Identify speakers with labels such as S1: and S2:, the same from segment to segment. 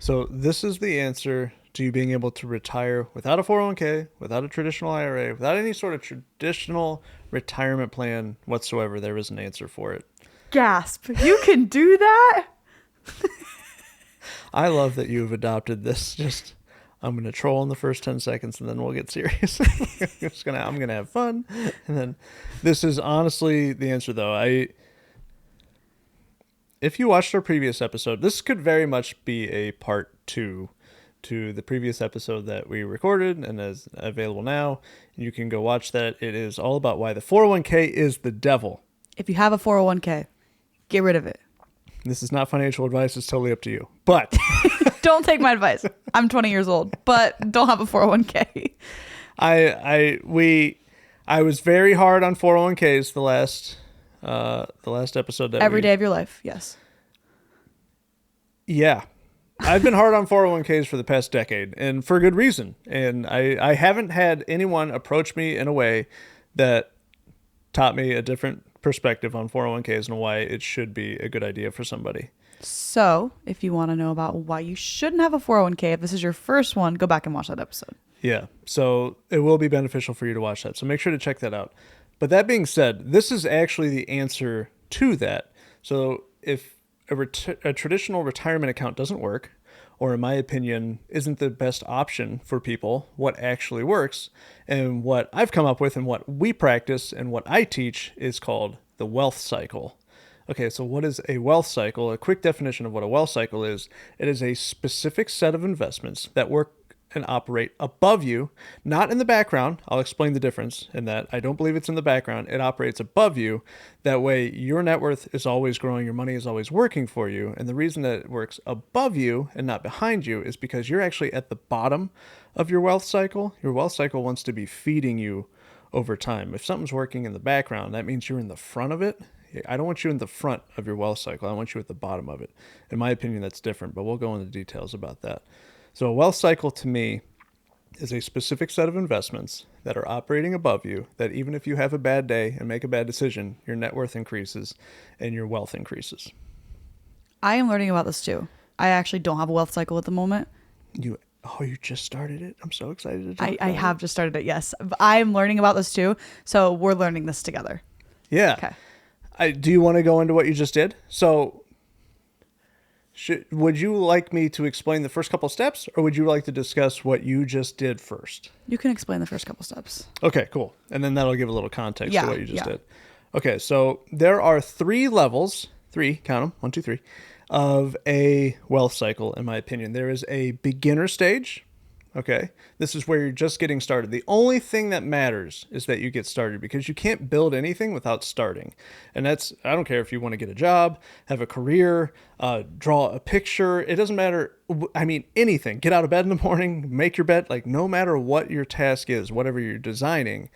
S1: So this is the answer to you being able to retire without a 401k, without a traditional IRA, without any sort of traditional retirement plan whatsoever. There is an answer for it.
S2: Gasp. You can do that?
S1: I love that you've adopted this. I'm going to troll in the first 10 seconds and then we'll get serious. I'm going to have fun. And then this is honestly the answer though. If you watched our previous episode, this could very much be a part 2 to the previous episode that we recorded and is available now. You can go watch that. It is all about why the 401k is the devil.
S2: If you have a 401k, get rid of it.
S1: This is not financial advice. It's totally up to you. But
S2: don't take my advice. I'm 20 years old, but don't have a 401k.
S1: I was very hard on 401ks the last episode that
S2: every day of your life. Yes.
S1: Yeah. I've been hard on 401ks for the past decade and for good reason. And I haven't had anyone approach me in a way that taught me a different perspective on 401ks and why it should be a good idea for somebody.
S2: So if you want to know about why you shouldn't have a 401k, if this is your first one, go back and watch that episode.
S1: Yeah. So it will be beneficial for you to watch that. So make sure to check that out. But that being said, this is actually the answer to that. So if a traditional retirement account doesn't work, or in my opinion, isn't the best option for people, what actually works, and what I've come up with and what we practice and what I teach is called the wealth cycle. Okay, so what is a wealth cycle? A quick definition of what a wealth cycle is, it is a specific set of investments that work and operate above you, not in the background. I'll explain the difference in that. I don't believe it's in the background. It operates above you. That way, your net worth is always growing. Your money is always working for you. And the reason that it works above you and not behind you is because you're actually at the bottom of your wealth cycle. Your wealth cycle wants to be feeding you over time. If something's working in the background, that means you're in the front of it. I don't want you in the front of your wealth cycle. I want you at the bottom of it. In my opinion, that's different, but we'll go into details about that. So a wealth cycle to me is a specific set of investments that are operating above you, that even if you have a bad day and make a bad decision, your net worth increases and your wealth increases.
S2: I am learning about this too. I actually don't have a wealth cycle at the moment.
S1: You just started it? I'm so excited to talk about
S2: I have just started it, yes. I am learning about this too, so we're learning this together.
S1: Yeah.
S2: Okay.
S1: Do you want to go into what you just did? So would you like me to explain the first couple steps, or would you like to discuss what you just did first?
S2: You can explain the first couple steps.
S1: Okay, cool. And then that'll give a little context to what you just did. Okay, so there are 3 levels, count them, 1, 2, 3, of a wealth cycle, in my opinion. There is a beginner stage. Okay, this is where you're just getting started. The only thing that matters is that you get started, because you can't build anything without starting. And I don't care if you want to get a job, have a career, draw a picture. It doesn't matter. I mean, anything. Get out of bed in the morning, make your bed. Like, no matter what your task is, whatever you're designing,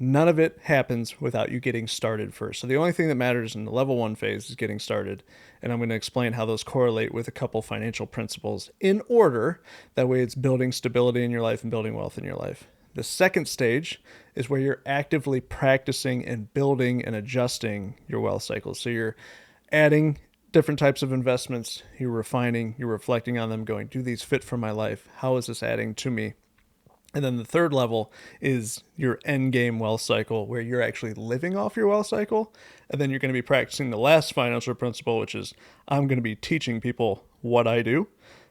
S1: none of it happens without you getting started first. So the only thing that matters in the level 1 phase is getting started. And I'm going to explain how those correlate with a couple financial principles in order. That way it's building stability in your life and building wealth in your life. The second stage is where you're actively practicing and building and adjusting your wealth cycle. So you're adding different types of investments, you're refining, you're reflecting on them, going, do these fit for my life? How is this adding to me? And then the third level is your end game wealth cycle, where you're actually living off your wealth cycle. And then you're going to be practicing the last financial principle, which is I'm going to be teaching people what I do.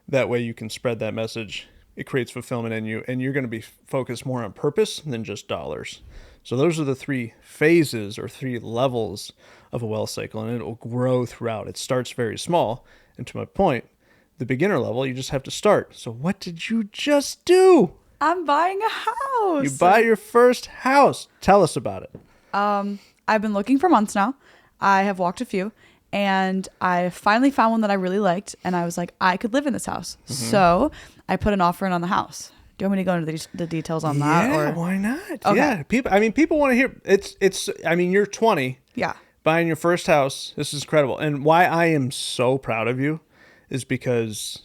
S1: That way you can spread that message. It creates fulfillment in you, and you're going to be focused more on purpose than just dollars. So those are the 3 phases or 3 levels of a wealth cycle, and it will grow throughout. It starts very small. And to my point, the beginner level, you just have to start. So what did you just do?
S2: I'm buying a house.
S1: You buy your first house. Tell us about it.
S2: I've been looking for months now. I have walked a few, and I finally found one that I really liked, and I was like, I could live in this house. Mm-hmm. So I put an offer in on the house. Do you want me to go into the details on that?
S1: Yeah, why not? Okay. Yeah, people want to hear. You're 20.
S2: Yeah.
S1: Buying your first house. This is incredible. And why I am so proud of you is because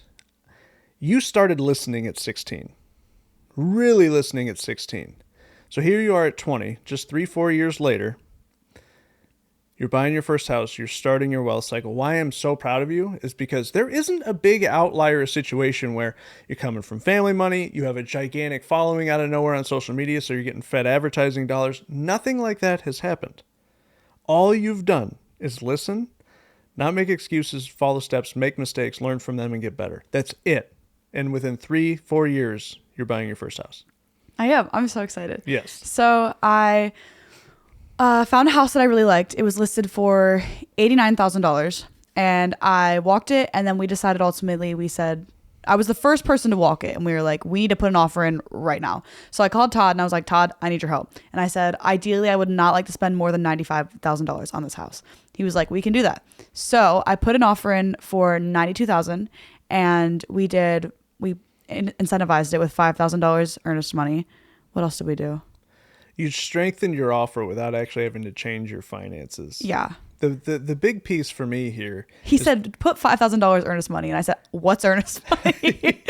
S1: you started listening at 16. Really listening at 16. So here you are at 20, just 3-4 years later. You're buying your first house. You're starting your wealth cycle. Why I'm so proud of you is because there isn't a big outlier situation where you're coming from family money. You have a gigantic following out of nowhere on social media, so you're getting fed advertising dollars. Nothing like that has happened. All you've done is listen, not make excuses, follow steps, make mistakes, learn from them, and get better. That's it. And within 3-4 years, you're buying your first house.
S2: I am. I'm so excited.
S1: Yes.
S2: So I found a house that I really liked. It was listed for $89,000, and I walked it, and then we decided ultimately, we said, I was the first person to walk it, and we were like, we need to put an offer in right now. So I called Todd, and I was like, Todd, I need your help. And I said, ideally, I would not like to spend more than $95,000 on this house. He was like, we can do that. So I put an offer in for $92,000, and we incentivized it with $5,000 earnest money. What else did we do?
S1: You strengthened your offer without actually having to change your finances.
S2: Yeah.
S1: The big piece for me here.
S2: He said, put $5,000 earnest money. And I said, what's earnest money?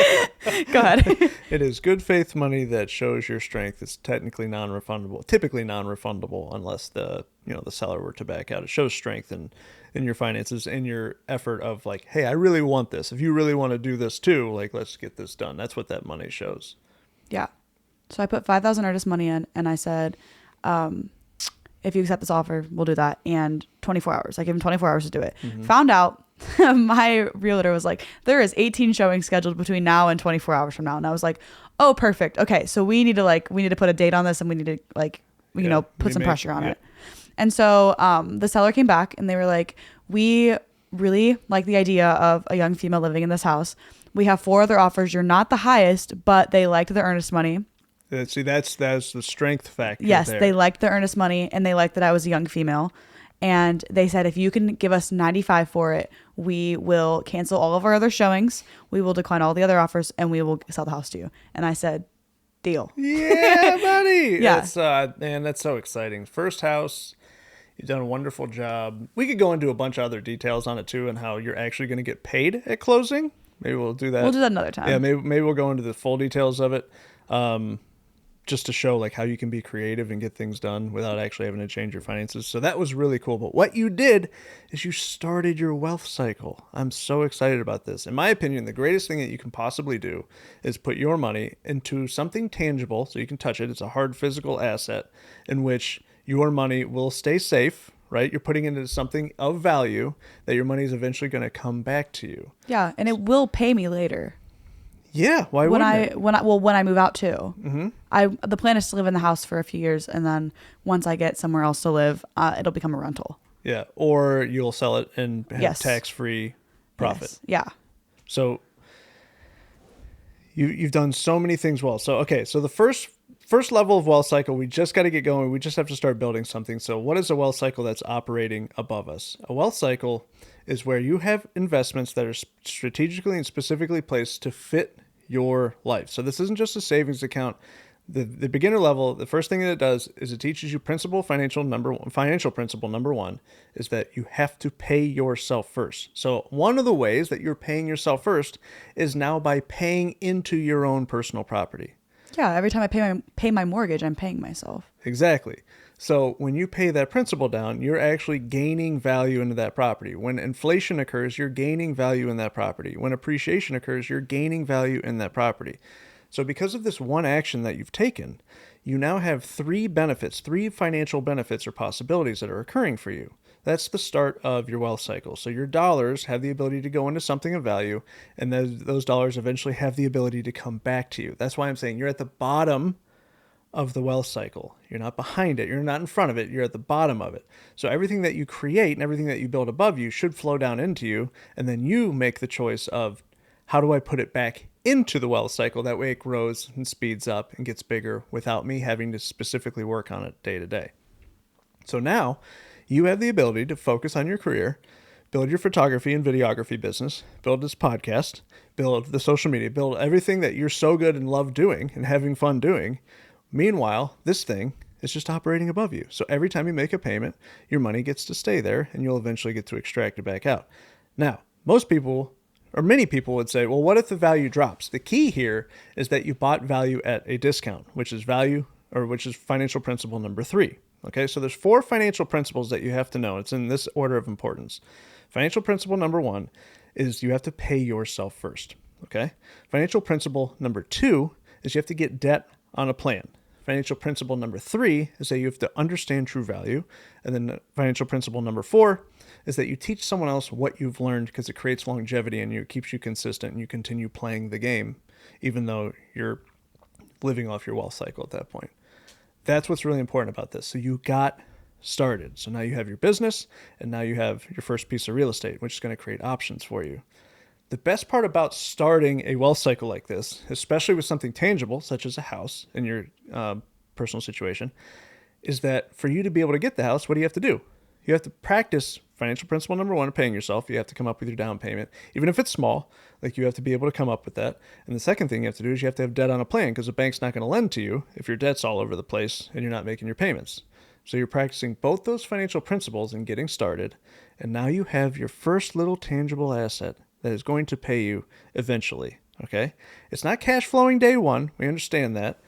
S2: Go ahead.
S1: It is good faith money that shows your strength. It's technically non-refundable, typically non-refundable unless the seller were to back out. It shows strength in your finances, in your effort of like, hey, I really want this. If you really want to do this too, like, let's get this done. That's what that money shows.
S2: Yeah. So I put $5,000 earnest money in, and I said, if you accept this offer, we'll do that. And 24 hours. I gave him 24 hours to do it. Mm-hmm. Found out my realtor was like, there is 18 showings scheduled between now and 24 hours from now. And I was like, oh, perfect. Okay. So we need to put a date on this, and we need to put some pressure on it. And so the seller came back, and they were like, we really like the idea of a young female living in this house. We have 4 other offers. You're not the highest, but they liked the earnest money.
S1: See, that's the strength factor.
S2: Yes,
S1: there.
S2: They liked the earnest money, and they liked that I was a young female. And they said, if you can give us $95,000 for it, we will cancel all of our other showings. We will decline all the other offers, and we will sell the house to you. And I said, deal.
S1: Yeah, buddy.
S2: Yeah.
S1: That's so exciting. First house. You've done a wonderful job. We could go into a bunch of other details on it too, and how you're actually going to get paid at closing. Maybe we'll do that.
S2: We'll do that another time.
S1: Yeah, maybe we'll go into the full details of it. Just to show like how you can be creative and get things done without actually having to change your finances. So that was really cool. But what you did is you started your wealth cycle. I'm so excited about this. In my opinion, the greatest thing that you can possibly do is put your money into something tangible so you can touch it. It's a hard physical asset in which your money will stay safe, right? You're putting it into something of value that your money is eventually going to come back to you.
S2: Yeah, and it will pay me later.
S1: Yeah, why wouldn't it?
S2: When I move out too. Mm-hmm. The plan is to live in the house for a few years, and then once I get somewhere else to live, it'll become a rental.
S1: Yeah, or you'll sell it and have tax-free profit.
S2: Yes. Yeah.
S1: So you've done so many things well. So the first level of wealth cycle, we just got to get going. We just have to start building something. So what is a wealth cycle that's operating above us? A wealth cycle is where you have investments that are strategically and specifically placed to fit your life. So this isn't just a savings account. The beginner level, the first thing that it does is it teaches you financial principle number 1 is that you have to pay yourself first. So one of the ways that you're paying yourself first is now by paying into your own personal property.
S2: Yeah, every time I pay my mortgage, I'm paying myself.
S1: Exactly. So when you pay that principal down, you're actually gaining value into that property. When inflation occurs, you're gaining value in that property. When appreciation occurs, you're gaining value in that property. So because of this one action that you've taken, you now have 3 financial benefits or possibilities that are occurring for you. That's the start of your wealth cycle. So your dollars have the ability to go into something of value, and those dollars eventually have the ability to come back to you. That's why I'm saying you're at the bottom of the wealth cycle. You're not behind it. You're not in front of it. You're at the bottom of it. So everything that you create and everything that you build above you should flow down into you, and then you make the choice of, how do I put it back into the wealth cycle? That way it grows and speeds up and gets bigger without me having to specifically work on it day to day. So now you have the ability to focus on your career, build your photography and videography business, build this podcast, build the social media, build everything that you're so good and love doing and having fun doing. Meanwhile, this thing is just operating above you. So every time you make a payment, your money gets to stay there, and you'll eventually get to extract it back out. Now, many people would say, well, what if the value drops? The key here is that you bought value at a discount, which is financial principle number 3. Okay, so there's 4 financial principles that you have to know. It's in this order of importance. Financial principle number 1 is you have to pay yourself first. Okay. Financial principle number 2 is you have to get debt on a plan. Financial principle number 3 is that you have to understand true value. And then financial principle number 4 is that you teach someone else what you've learned, because it creates longevity and it keeps you consistent and you continue playing the game, even though you're living off your wealth cycle at that point. That's what's really important about this. So you got started. So now you have your business, and now you have your first piece of real estate, which is going to create options for you. The best part about starting a wealth cycle like this, especially with something tangible, such as a house in your personal situation, is that for you to be able to get the house, what do you have to do? You have to practice financial principle number 1 of paying yourself. You have to come up with your down payment, even if it's small. Like, you have to be able to come up with that. And the second thing you have to do is you have to have debt on a plan, because the bank's not going to lend to you if your debt's all over the place and you're not making your payments. So you're practicing both those financial principles and getting started. And now you have your first little tangible asset that is going to pay you eventually. Okay? It's not cash flowing day one. We understand that.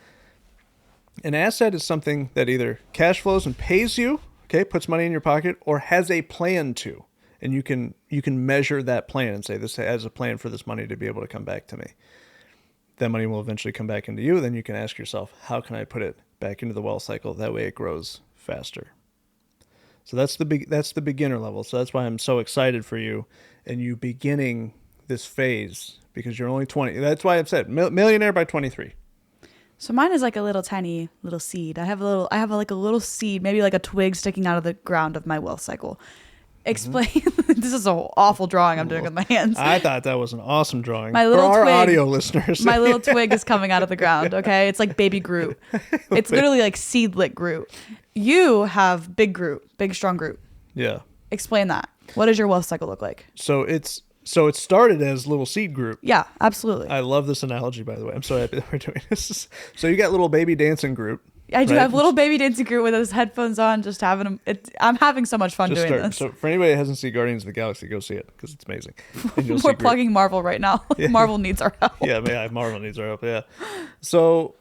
S1: An asset is something that either cash flows and pays you, okay, puts money in your pocket, or has a plan to. And you can measure that plan and say, this has a plan for this money to be able to come back to me. That money will eventually come back into you. Then you can ask yourself, how can I put it back into the wealth cycle? That way it grows faster. So that's the beginner level. So that's why I'm so excited for you and you beginning this phase, because you're only 20. That's why I've said millionaire by 23.
S2: So mine is like a little tiny little seed. I have a little seed, maybe like a twig sticking out of the ground of my wealth cycle. Explain. This is an awful drawing I'm doing with my hands.
S1: I thought that was an awesome drawing.
S2: My little
S1: for our
S2: twig,
S1: audio listeners.
S2: My little twig is coming out of the ground. Okay, it's like baby Groot. It's literally like seedlit Groot. You have big Groot, big strong Groot.
S1: Yeah.
S2: Explain that. What does your wealth cycle look like?
S1: So it started as little seed Groot.
S2: Yeah, absolutely.
S1: I love this analogy, by the way. I'm so happy that we're doing this. So you got little baby dancing Groot.
S2: I do have little baby dancing Groot with his headphones on, just having him. I'm having so much fun doing this.
S1: So for anybody that hasn't seen Guardians of the Galaxy, go see it, because it's amazing. And you'll
S2: We're plugging Marvel right now. Yeah. Marvel needs our help.
S1: Yeah, Marvel needs our help. Yeah. So,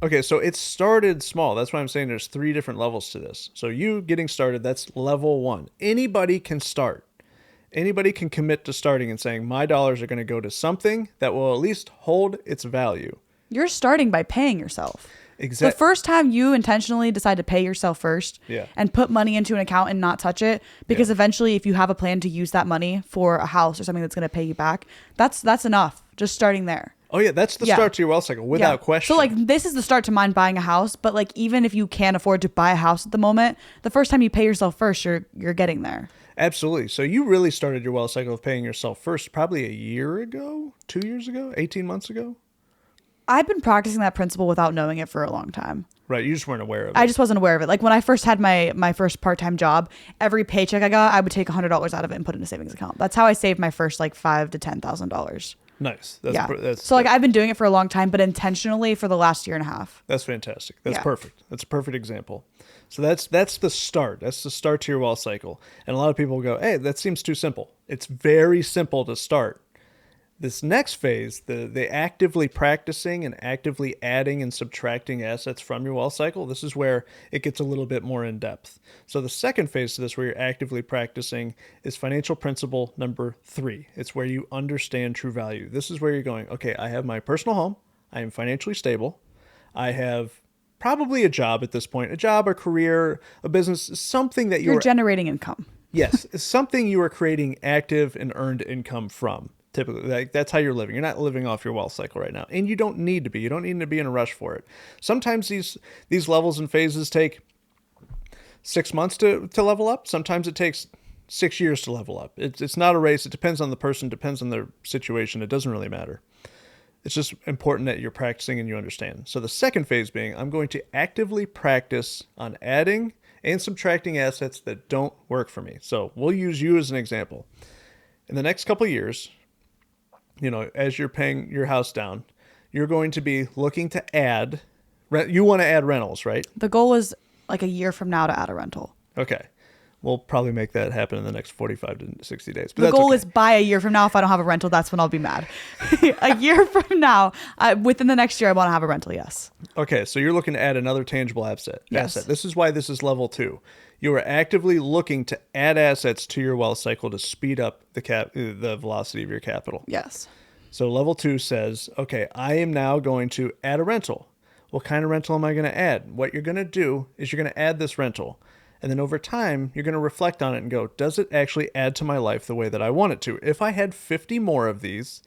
S1: okay, so it started small. That's why I'm saying there's 3 different levels to this. So you getting started, that's level 1. Anybody can start. Anybody can commit to starting and saying, my dollars are going to go to something that will at least hold its value.
S2: You're starting by paying yourself.
S1: Exactly.
S2: The first time you intentionally decide to pay yourself first and put money into an account and not touch it, because eventually if you have a plan to use that money for a house or something that's going to pay you back, that's enough. Just starting there.
S1: Oh yeah, that's the start to your wealth cycle without question.
S2: So like this is the start to mine buying a house, but like even if you can't afford to buy a house at the moment, the first time you pay yourself first, you're getting there.
S1: Absolutely. So you really started your wealth cycle of paying yourself first probably a year ago, 2 years ago, 18 months ago?
S2: I've been practicing that principle without knowing it for a long time.
S1: Right. You just weren't aware of it.
S2: I just wasn't aware of it. Like when I first had my first part-time job, every paycheck I got, I would take $100 out of it and put it in a savings account. That's how I saved my first like $5,000 to $10,000.
S1: Nice.
S2: So like I've been doing it for a long time, but intentionally for the last year and a half.
S1: That's fantastic. That's perfect. That's a perfect example. So that's the start. That's the start to your wealth cycle. And a lot of people go, hey, that seems too simple. It's very simple to start. This next phase, the actively practicing and actively adding and subtracting assets from your wealth cycle, this is where it gets a little bit more in depth. So the second phase to this, where you're actively practicing, is financial principle number 3. It's where you understand true value. This is where you're going, okay, I have my personal home. I am financially stable. I have probably a job at this point, a job, a career, a business, something that
S2: you're generating income.
S1: Yes, it's something you are creating active and earned income from. Typically, like that's how you're living. You're not living off your wealth cycle right now, and you don't need to be. You don't need to be in a rush for it. Sometimes these levels and phases take 6 months to level up. Sometimes it takes 6 years to level up. It's not a race. It depends on the person. Depends on their situation. It doesn't really matter. It's just important that you're practicing and you understand. So the second phase being, I'm going to actively practice on adding and subtracting assets that don't work for me. So we'll use you as an example. In the next couple of years, as you're paying your house down, you're going to be looking to add, you want to add rentals, right?
S2: The goal is like a year from now to add a rental.
S1: Okay. We'll probably make that happen in the next 45 to 60 days. But
S2: the goal is by a year from now, if I don't have a rental, that's when I'll be mad. A year from now, within the next year, I want to have a rental, yes.
S1: Okay, so you're looking to add another tangible asset.
S2: Yes.
S1: This is why this is level 2. You are actively looking to add assets to your wealth cycle to speed up the velocity of your capital.
S2: Yes.
S1: So level 2 says, okay, I am now going to add a rental. What kind of rental am I going to add? What you're going to do is you're going to add this rental. And then over time, you're going to reflect on it and go, does it actually add to my life the way that I want it to? If I had 50 more of these,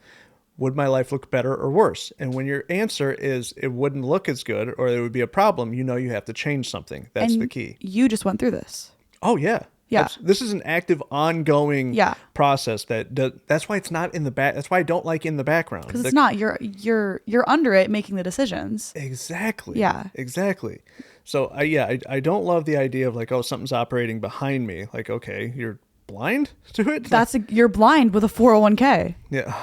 S1: would my life look better or worse? And when your answer is it wouldn't look as good or it would be a problem, you know you have to change something. That's the key.
S2: You just went through this.
S1: Oh, yeah.
S2: Yeah.
S1: This is an active, ongoing process that's why it's not in the back. That's why I don't like in the background.
S2: Because it's not. You're under it making the decisions.
S1: Exactly.
S2: Yeah.
S1: Exactly. So I don't love the idea of like, oh, something's operating behind me. Like, okay, you're blind to it.
S2: You're blind with a 401k.
S1: Yeah.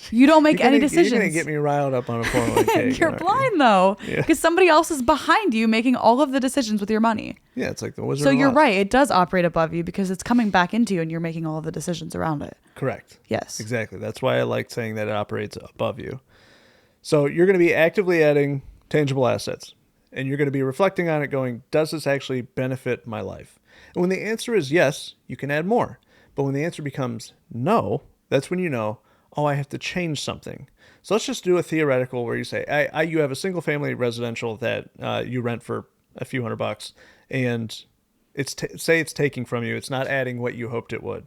S2: You don't make any decisions.
S1: You're gonna get me riled up on a 401k.
S2: You're blind though, because somebody else is behind you making all of the decisions with your money.
S1: Yeah, it's like the Wizard
S2: So
S1: of
S2: you're
S1: Oz.
S2: right. It does operate above you because it's coming back into you, and you're making all of the decisions around it.
S1: Correct.
S2: Yes.
S1: Exactly. That's why I like saying that it operates above you. So you're going to be actively adding tangible assets, and you're going to be reflecting on it, going, does this actually benefit my life? And when the answer is yes, you can add more. But when the answer becomes no, that's when you know, oh, I have to change something. So let's just do a theoretical where you say, you have a single family residential that you rent for a few $100, and say it's taking from you. It's not adding what you hoped it would.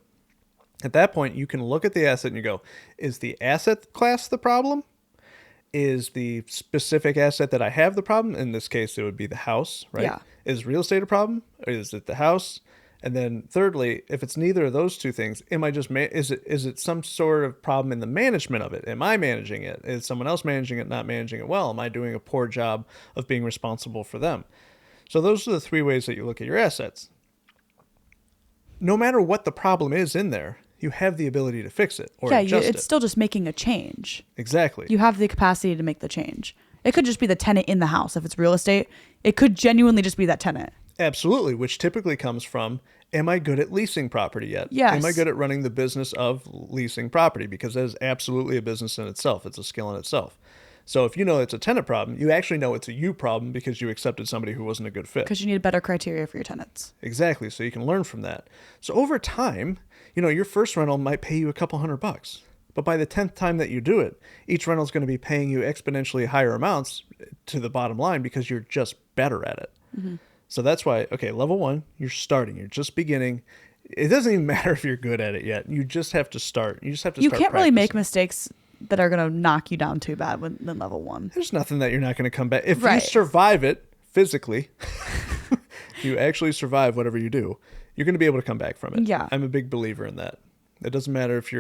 S1: At that point, you can look at the asset and you go, is the asset class the problem? Is the specific asset that I have the problem? In this case, it would be the house, right?
S2: Yeah.
S1: Is real estate a problem? Or is it the house? And then thirdly, if it's neither of those two things, is it some sort of problem in the management of it? Am I managing it? Is someone else managing it, not managing it well? Am I doing a poor job of being responsible for them? So those are the 3 ways that you look at your assets. No matter what the problem is in there, you have the ability to fix it or adjust it.
S2: It's still just making a change.
S1: Exactly.
S2: You have the capacity to make the change. It could just be the tenant in the house. If it's real estate, it could genuinely just be that tenant.
S1: Absolutely, which typically comes from, am I good at leasing property yet?
S2: Yes.
S1: Am I good at running the business of leasing property? Because that is absolutely a business in itself. It's a skill in itself. So if you know it's a tenant problem, you actually know it's a you problem because you accepted somebody who wasn't a good fit.
S2: Because you need better criteria for your tenants.
S1: Exactly, so you can learn from that. So over time, your first rental might pay you a couple $100. But by the 10th time that you do it, each rental is going to be paying you exponentially higher amounts to the bottom line because you're just better at it. Mm-hmm. So that's why, okay, level 1, you're starting. You're just beginning. It doesn't even matter if you're good at it yet. You just have to start. You just have to start
S2: can't really make
S1: practicing.
S2: mistakes that are going to knock you down too bad than level 1.
S1: There's nothing that you're not going to come back. If you survive it physically, if you actually survive whatever you do, you're going to be able to come back from it.
S2: Yeah.
S1: I'm a big believer in that. It doesn't matter if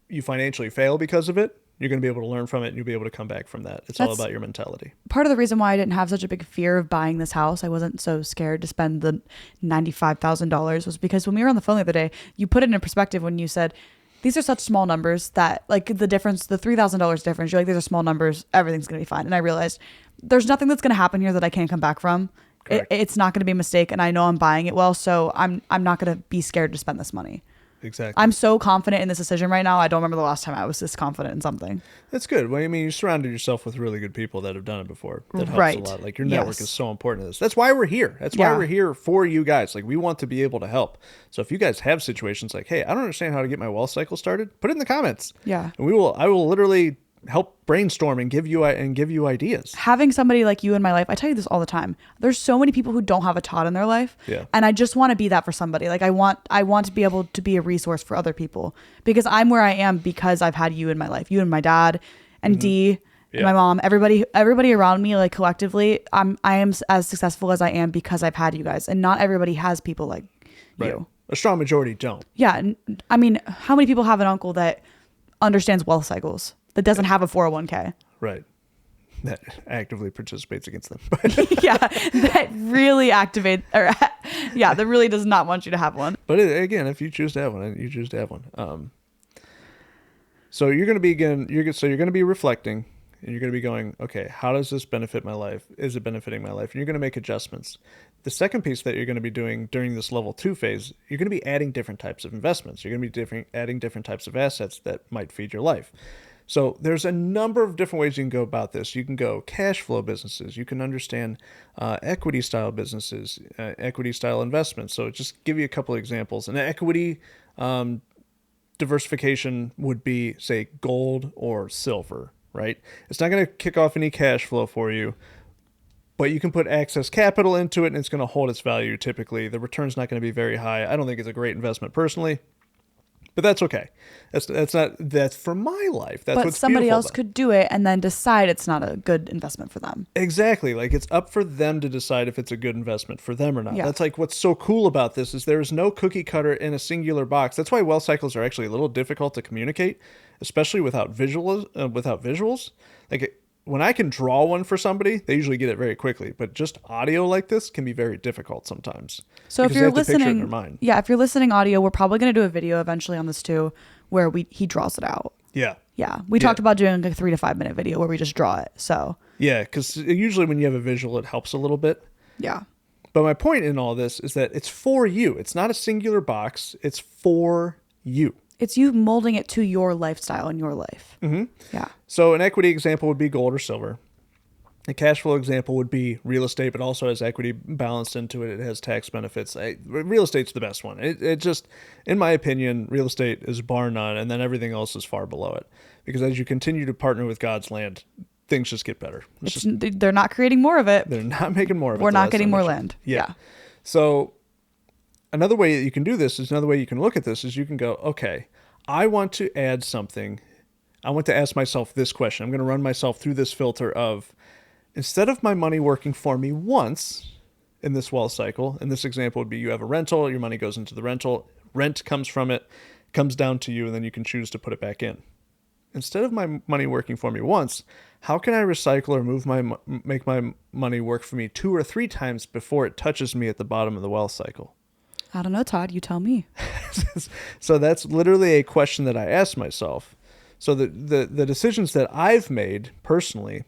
S1: you financially fail because of it, you're going to be able to learn from it and you'll be able to come back from that. That's all about your mentality.
S2: Part of the reason why I didn't have such a big fear of buying this house, I wasn't so scared to spend the $95,000, was because when we were on the phone the other day, you put it in perspective when you said, these are such small numbers that like the difference, the $3,000 difference, you're like, these are small numbers. Everything's going to be fine. And I realized there's nothing that's going to happen here that I can't come back from. It's not going to be a mistake. And I know I'm buying it well. So I'm not going to be scared to spend this money.
S1: Exactly.
S2: I'm so confident in this decision right now. I don't remember the last time I was this confident in something.
S1: That's good. Well, I mean, you surrounded yourself with really good people that have done it before. That helps a lot. Like your network is so important to this. That's why we're here. That's why we're here for you guys. Like we want to be able to help. So if you guys have situations like, hey, I don't understand how to get my wealth cycle started, put it in the comments.
S2: Yeah.
S1: And I will literally help brainstorm and give you ideas.
S2: Having somebody like you in my life, I tell you this all the time. There's so many people who don't have a Todd in their life.
S1: Yeah.
S2: And I just want to be that for somebody. Like I want to be able to be a resource for other people because I'm where I am because I've had you in my life. You and my dad and Dee and my mom, everybody around me, like collectively, I am as successful as I am because I've had you guys. And not everybody has people like you.
S1: A strong majority don't.
S2: Yeah. I mean, how many people have an uncle that understands wealth cycles? That doesn't have a 401k.
S1: Right. That actively participates against them.
S2: Yeah. That really that really does not want you to have one.
S1: But again, if you choose to have one, you choose to have one. So you're going to be reflecting. and you're going to be going, okay, how does this benefit my life? Is it benefiting my life? And you're going to make adjustments. The second piece that you're going to be doing during this level 2 phase, you're going to be adding different types of investments. You're going to be adding different types of assets that might feed your life. So there's a number of different ways you can go about this. You can go cash flow businesses. You can understand equity style businesses, equity style investments. So just give you a couple of examples. An equity diversification would be, say, gold or silver, right? It's not going to kick off any cash flow for you, but you can put excess capital into it and it's going to hold its value typically. The return's not going to be very high. I don't think it's a great investment personally. But that's okay. That's for my life. That's
S2: but somebody else could do it and then decide it's not a good investment for them.
S1: Exactly. Like it's up for them to decide if it's a good investment for them or not.
S2: Yeah.
S1: That's like what's so cool about this is there is no cookie cutter in a singular box. That's why wealth cycles are actually a little difficult to communicate, especially without visuals. Like when I can draw one for somebody, they usually get it very quickly. But just audio like this can be very difficult sometimes.
S2: So if you're listening, if you're listening audio, we're probably going to do a video eventually on this too, where he draws it out.
S1: Yeah.
S2: Yeah. We talked about doing like a 3 to 5 minute video where we just draw it. So
S1: yeah, because usually when you have a visual, it helps a little bit.
S2: Yeah.
S1: But my point in all this is that it's for you. It's not a singular box. It's for you.
S2: It's you molding it to your lifestyle and your life.
S1: Mm-hmm.
S2: Yeah.
S1: So an equity example would be gold or silver. A cash flow example would be real estate, but also has equity balanced into it. It has tax benefits. Real estate's the best one. It just, in my opinion, real estate is bar none, and then everything else is far below it. Because as you continue to partner with God's land, things just get better.
S2: They're not creating more of it.
S1: They're not making more of it.
S2: We're not getting more land.
S1: Yeah. So another way that you can do this is another way you can look at this is you can go, okay, I want to add something. I want to ask myself this question. I'm going to run myself through this filter of, instead of my money working for me once in this wealth cycle, in this example would be you have a rental, your money goes into the rental, rent comes from it, comes down to you, and then you can choose to put it back in. Instead of my money working for me once, how can I recycle or make my money work for me 2 or 3 times before it touches me at the bottom of the wealth cycle?
S2: I don't know, Todd. You tell me.
S1: So that's literally a question that I ask myself. So the decisions that I've made personally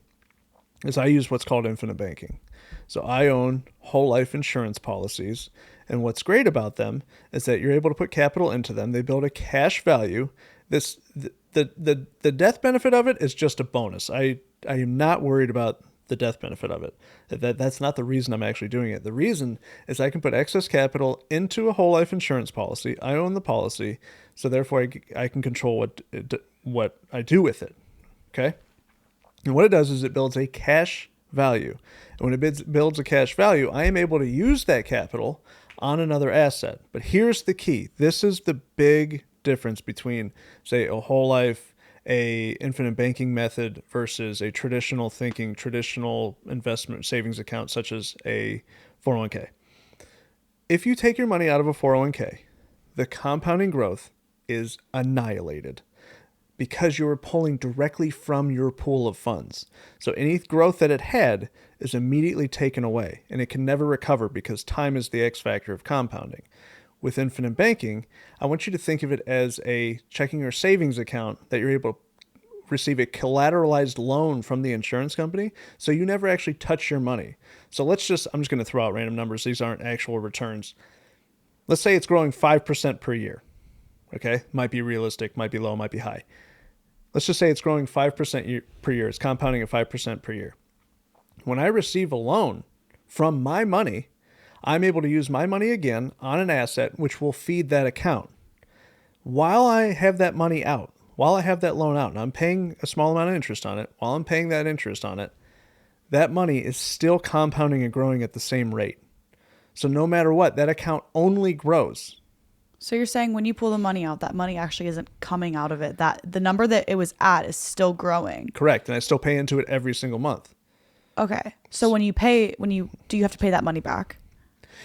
S1: is I use what's called infinite banking. So I own whole life insurance policies. And what's great about them is that you're able to put capital into them. They build a cash value. The death benefit of it is just a bonus. I am not worried about the death benefit of it. That's not the reason I'm actually doing it. The reason is I can put excess capital into a whole life insurance policy. I own the policy, so therefore I can control what I do with it. Okay? And what it does is it builds a cash value. And when it builds a cash value, I am able to use that capital on another asset. But here's the key. This is the big difference between, say, a whole life, a infinite banking method versus a traditional investment savings account such as a 401k. If you take your money out of a 401k, the compounding growth is annihilated because you are pulling directly from your pool of funds. So any growth that it had is immediately taken away, and it can never recover because time is the X factor of compounding. With infinite banking, I want you to think of it as a checking or savings account that you're able to receive a collateralized loan from the insurance company, so you never actually touch your money. So I'm just going to throw out random numbers. These aren't actual returns. Let's say it's growing 5% per year. Okay? Might be realistic, might be low, might be high. Let's just say it's growing 5% per year. It's compounding at 5% per year. When I receive a loan from my money, I'm able to use my money again on an asset which will feed that account. While I have that money out, while I have that loan out, and I'm paying a small amount of interest on it, while I'm paying that interest on it, that money is still compounding and growing at the same rate. So no matter what, that account only grows.
S2: So you're saying when you pull the money out, that money actually isn't coming out of it. That the number that it was at is still growing.
S1: Correct. And I still pay into it every single month.
S2: Okay. So do you have to pay that money back?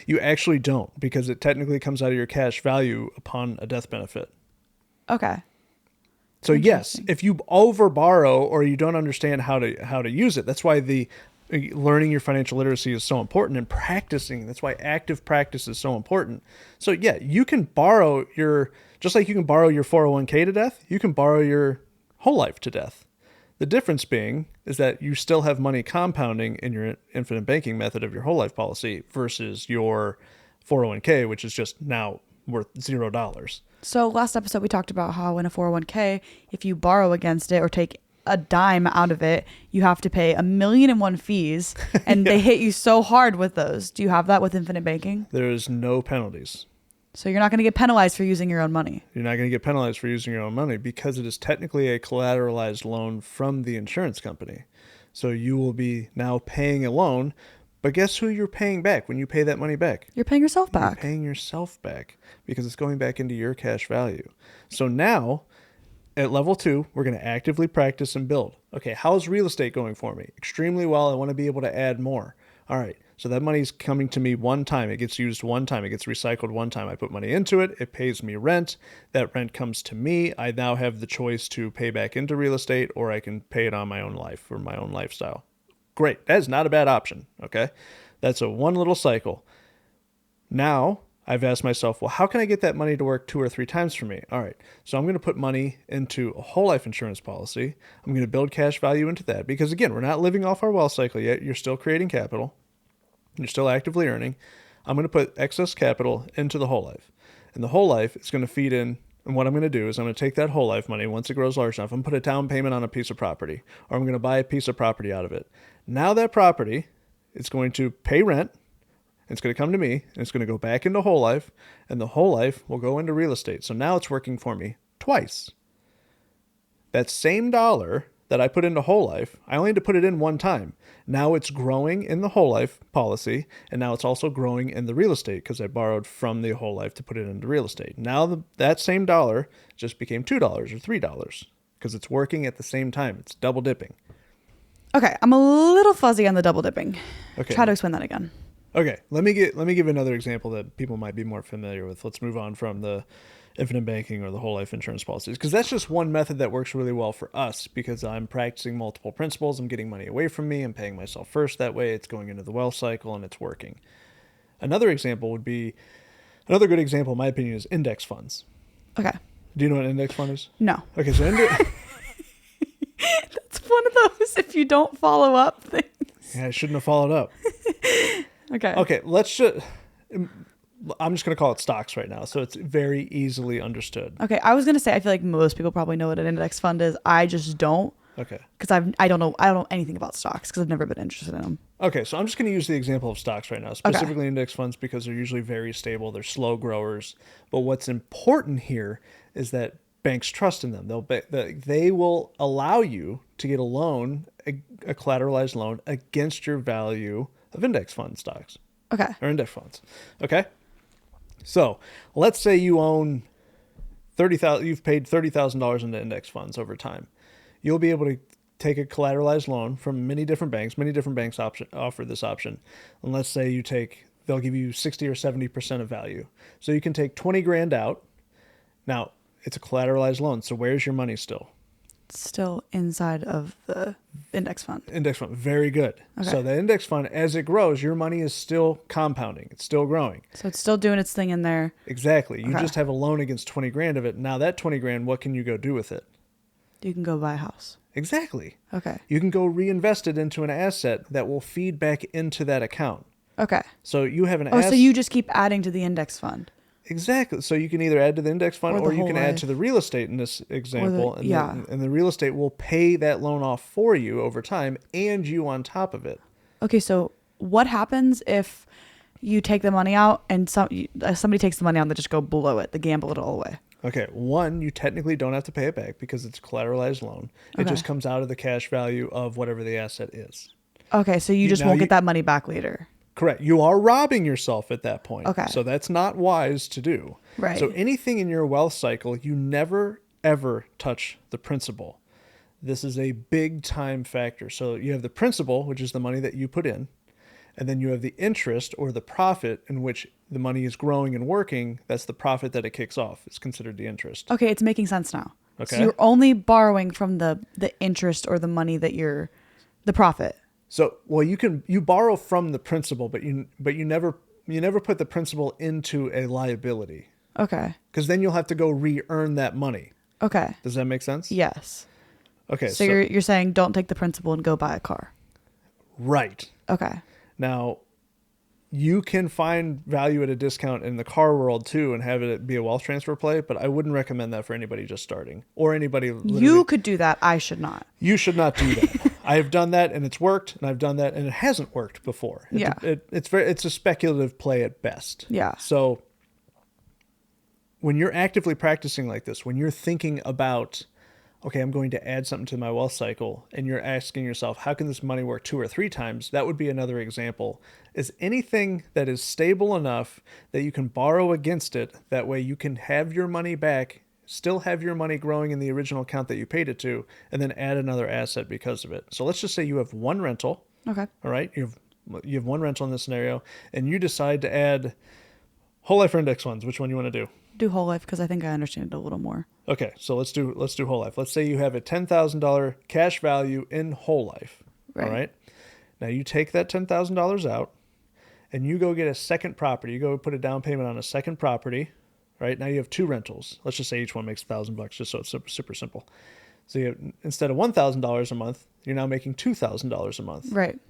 S1: You actually don't, because it technically comes out of your cash value upon a death benefit.
S2: Okay.
S1: So yes, if you over borrow or you don't understand how to use it, that's why learning your financial literacy is so important, and practicing. That's why active practice is so important. So yeah, you can borrow just like you can borrow your 401k to death, you can borrow your whole life to death. The difference being is that you still have money compounding in your infinite banking method of your whole life policy versus your 401k, which is just now worth $0.
S2: So last episode we talked about how in a 401k, if you borrow against it or take a dime out of it, you have to pay 1,000,001 fees, and they hit you so hard with those. Do you have that with infinite banking?
S1: There's no penalties.
S2: So you're not going to get penalized for using your own money.
S1: You're not going to get penalized for using your own money because it is technically a collateralized loan from the insurance company. So you will be now paying a loan, but guess who you're paying back when you pay that money back?
S2: You're paying yourself back.
S1: You're paying yourself back because it's going back into your cash value. So now at level 2, we're going to actively practice and build. Okay, how's real estate going for me? Extremely well. I want to be able to add more. All right. So that money's coming to me one time. It gets used one time. It gets recycled one time. I put money into it. It pays me rent. That rent comes to me. I now have the choice to pay back into real estate, or I can pay it on my own life or my own lifestyle. Great. That is not a bad option. Okay. That's a one little cycle. Now I've asked myself, well, how can I get that money to work 2 or 3 times for me? All right. So I'm going to put money into a whole life insurance policy. I'm going to build cash value into that because, again, we're not living off our wealth cycle yet. You're still creating capital. You're still actively earning. I'm going to put excess capital into the whole life. And the whole life is going to feed in. And what I'm going to do is I'm going to take that whole life money, once it grows large enough, I'm going to put a down payment on a piece of property, or I'm going to buy a piece of property out of it. Now that property, it's going to pay rent. It's going to come to me, and it's going to go back into whole life, and the whole life will go into real estate. So now it's working for me twice. That same dollar that I put into whole life, I only had to put it in one time. Now it's growing in the whole life policy, and now it's also growing in the real estate because I borrowed from the whole life to put it into real estate. Now that same dollar just became $2 or $3 because it's working at the same time. It's double dipping.
S2: Okay, I'm a little fuzzy on the double dipping.
S1: Okay.
S2: Try to explain that again.
S1: Okay, let me give another example that people might be more familiar with. Let's move on from the infinite banking or the whole life insurance policies, because that's just one method that works really well for us because I'm practicing multiple principles. I'm getting money away from me. I'm paying myself first. That way it's going into the wealth cycle and it's working. Another good example, in my opinion, is index funds.
S2: Okay.
S1: Do you know what an index fund is?
S2: No.
S1: Okay, so
S2: that's one of those if you don't follow up things.
S1: Yeah, I shouldn't have followed up.
S2: Okay.
S1: Okay, I'm just going to call it stocks right now, so it's very easily understood.
S2: Okay, I was going to say I feel like most people probably know what an index fund is. I just don't.
S1: Okay.
S2: Because I don't know anything about stocks because I've never been interested in them.
S1: Okay, so I'm just going to use the example of stocks right now, specifically index funds, because they're usually very stable. They're slow growers. But what's important here is that banks trust in them. They will allow you to get a loan, a collateralized loan against your value of index fund stocks.
S2: Okay.
S1: Or index funds. Okay. So let's say you own you've paid $30,000 into index funds over time. You'll be able to take a collateralized loan from many different banks. Many different banks offer this option. And let's say they'll give you 60 or 70% of value. So you can take 20 grand out. Now it's a collateralized loan. So where's your money still?
S2: Still inside of the index fund.
S1: Index fund. Very good.
S2: Okay.
S1: So the index fund, as it grows, your money is still compounding. It's still growing.
S2: So it's still doing its thing in there.
S1: Exactly. You just have a loan against 20 grand of it. Now that 20 grand, what can you go do with it?
S2: You can go buy a house.
S1: Exactly.
S2: Okay.
S1: You can go reinvest it into an asset that will feed back into that account.
S2: Okay.
S1: So you have an
S2: asset. Oh, so you just keep adding to the index fund.
S1: Exactly. So you can either add to the index fund or you can add to the real estate in this example. And the real estate will pay that loan off for you over time and you on top of it.
S2: Okay. So what happens if you take the money out and somebody takes the money out and they just go blow it, they gamble it all away?
S1: Okay. One, you technically don't have to pay it back because it's a collateralized loan. It just comes out of the cash value of whatever the asset is.
S2: Okay. So you just won't get that money back later.
S1: Correct. You are robbing yourself at that point.
S2: Okay.
S1: So that's not wise to do.
S2: Right.
S1: So anything in your wealth cycle, you never, ever touch the principal. This is a big time factor. So you have the principal, which is the money that you put in. And then you have the interest or the profit in which the money is growing and working. That's the profit that it kicks off. It's considered the interest.
S2: Okay. It's making sense now.
S1: Okay.
S2: So you're only borrowing from the interest or the money that the profit.
S1: So, well, you borrow from the principal, but you never put the principal into a liability.
S2: Okay.
S1: Because then you'll have to go re-earn that money.
S2: Okay.
S1: Does that make sense?
S2: Yes.
S1: Okay.
S2: So you're saying don't take the principal and go buy a car.
S1: Right.
S2: Okay.
S1: Now, you can find value at a discount in the car world too and have it be a wealth transfer play, but I wouldn't recommend that for anybody just starting or anybody.
S2: You could do that. I should not.
S1: You should not do that. I have done that and it's worked, and I've done that and it hasn't worked before. It's a speculative play at best.
S2: Yeah.
S1: So when you're actively practicing like this, when you're thinking about, okay, I'm going to add something to my wealth cycle, and you're asking yourself, how can this money work 2 or 3 times? That would be another example. Is anything that is stable enough that you can borrow against it, that way you can have your money back, still have your money growing in the original account that you paid it to, and then add another asset because of it. So let's just say you have one rental.
S2: Okay.
S1: All right. You have one rental in this scenario, and you decide to add whole life or index funds. Which one you want to do?
S2: Do whole life, because I think I understand it a little more.
S1: Okay, so let's do whole life. Let's say you have a $10,000 cash value in whole life.
S2: Right.
S1: All right. Now you take that $10,000 out, and you go get a second property. You go put a down payment on a second property. Right. Now you have 2 rentals. Let's just say each one makes $1,000, just so it's super simple. So you have, instead of $1,000 a month, you're now making $2,000 a month.
S2: Right.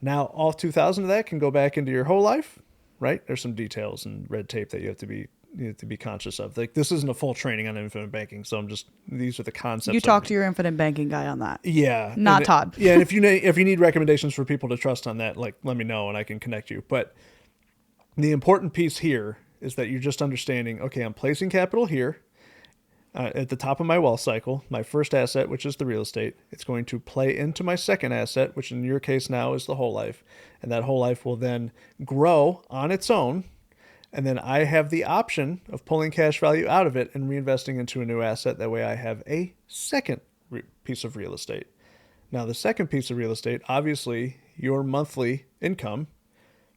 S1: Now all 2,000 of that can go back into your whole life. Right. There's some details and red tape that you have to be conscious of. Like, this isn't a full training on infinite banking, so these are the concepts.
S2: You talk to your infinite banking guy on that.
S1: Yeah.
S2: Not Todd.
S1: Yeah, and if you need recommendations for people to trust on that, like, let me know and I can connect you. But the important piece here is that you're just understanding, okay, I'm placing capital here at the top of my wealth cycle, my first asset, which is the real estate. It's going to play into my second asset, which in your case now is the whole life. And that whole life will then grow on its own. And then I have the option of pulling cash value out of it and reinvesting into a new asset. That way I have a second piece of real estate. Now, the second piece of real estate, obviously, your monthly income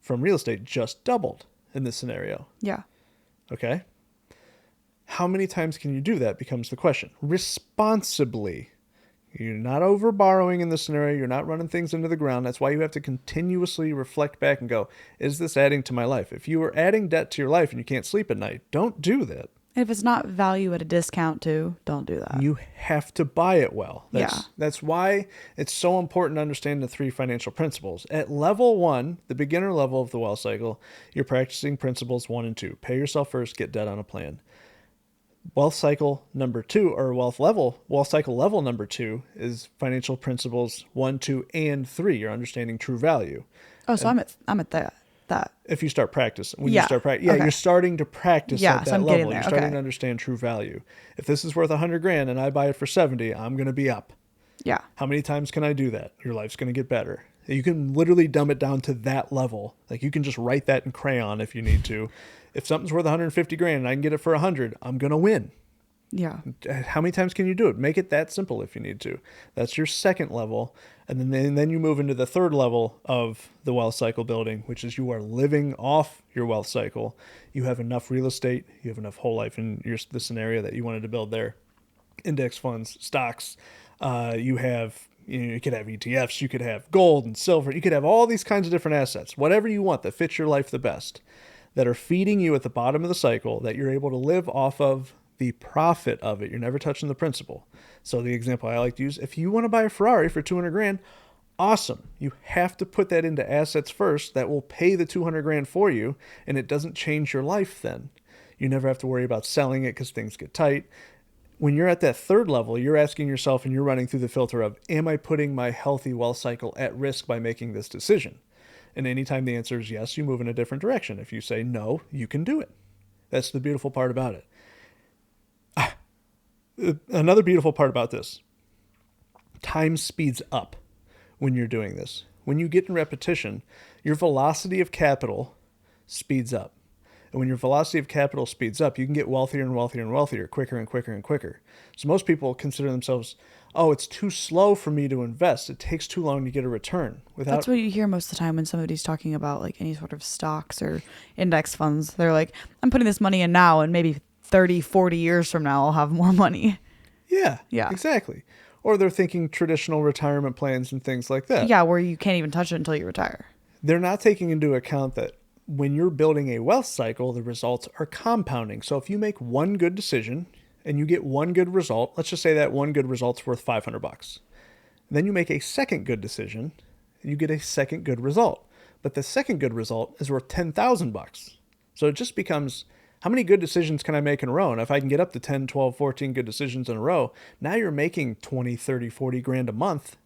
S1: from real estate just doubled in this scenario.
S2: Yeah.
S1: Okay. How many times can you do that becomes the question. Responsibly. You're not over borrowing in this scenario. You're not running things into the ground. That's why you have to continuously reflect back and go, is this adding to my life? If you are adding debt to your life and you can't sleep at night, don't do that.
S2: And if it's not value at a discount too, don't do that.
S1: You have to buy it well.
S2: Yeah.
S1: That's why it's so important to understand the 3 financial principles. At level 1, the beginner level of the wealth cycle, you're practicing principles 1 and 2. Pay yourself first, get debt on a plan. Wealth cycle number 2, or wealth cycle level number 2 is financial principles 1, 2, and 3. You're understanding true value.
S2: Oh, so I'm at that.
S1: If you start practicing,
S2: okay.
S1: You're starting to practice at that
S2: so I'm
S1: level.
S2: getting there.
S1: You're starting to understand true value. If this is worth $100,000 and I buy it for 70, I'm going to be up.
S2: Yeah.
S1: How many times can I do that? Your life's going to get better. You can literally dumb it down to that level. Like, you can just write that in crayon if you need to. If something's worth $150,000 and I can get it for $100, I'm going to win.
S2: Yeah.
S1: How many times can you do it? Make it that simple if you need to. That's your second level. And then you move into the third level of the wealth cycle building, which is you are living off your wealth cycle. You have enough real estate. You have enough whole life in the scenario that you wanted to build there. Index funds, stocks. You could have ETFs. You could have gold and silver. You could have all these kinds of different assets, whatever you want that fits your life the best, that are feeding you at the bottom of the cycle, that you're able to live off of the profit of it. You're never touching the principal. So the example I like to use, if you want to buy a Ferrari for $200,000, awesome. You have to put that into assets first that will pay the $200,000 for you, and it doesn't change your life then. You never have to worry about selling it because things get tight. When you're at that third level, you're asking yourself and you're running through the filter of, am I putting my healthy wealth cycle at risk by making this decision? And anytime the answer is yes, you move in a different direction. If you say no, you can do it. That's the beautiful part about it. Another beautiful part about this, time speeds up when you're doing this. When you get in repetition, your velocity of capital speeds up. And when your velocity of capital speeds up, you can get wealthier and wealthier and wealthier, quicker and quicker and quicker. So most people consider themselves, oh, it's too slow for me to invest. It takes too long to get a return.
S2: That's what you hear most of the time when somebody's talking about like any sort of stocks or index funds. They're like, I'm putting this money in now and maybe 30, 40 years from now, I'll have more money.
S1: Yeah, exactly. Or they're thinking traditional retirement plans and things like that.
S2: Yeah, where you can't even touch it until you retire.
S1: They're not taking into account that when you're building a wealth cycle, the results are compounding. So if you make one good decision and you get one good result. Let's just say that one good result's worth $500. Then you make a second good decision and you get a second good result. But the second good result is worth $10,000. So it just becomes, how many good decisions can I make in a row? And if I can get up to 10, 12, 14 good decisions in a row, now you're making 20, 30, 40 grand a month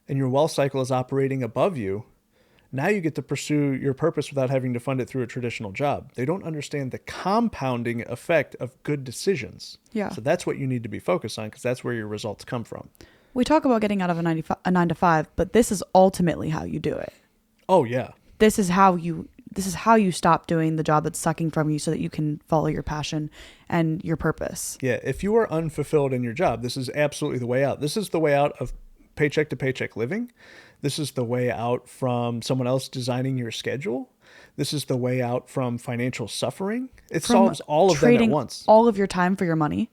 S1: and your wealth cycle is operating above you. Now you get to pursue your purpose without having to fund it through a traditional job. They don't understand the compounding effect of good decisions.
S2: Yeah.
S1: So that's what you need to be focused on, because that's where your results come from.
S2: We talk about getting out of a 9 to 5, but this is ultimately how you do it.
S1: Oh yeah.
S2: This is how you stop doing the job that's sucking from you so that you can follow your passion and your purpose.
S1: Yeah. If you are unfulfilled in your job, this is absolutely the way out. This is the way out of paycheck to paycheck living. This is the way out from someone else designing your schedule. This is the way out from financial suffering. It solves all of them at once.
S2: All of your time for your money.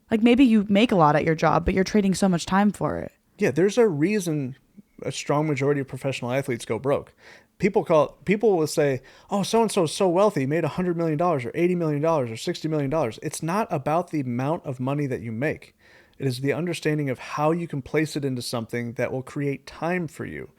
S2: Like maybe you make a lot at your job, but you're trading so much time for it.
S1: Yeah, there's a reason a strong majority of professional athletes go broke. People will say, oh, so-and-so is so wealthy, made $100 million or $80 million or $60 million. It's not about the amount of money that you make. It is the understanding of how you can place it into something that will create time for you.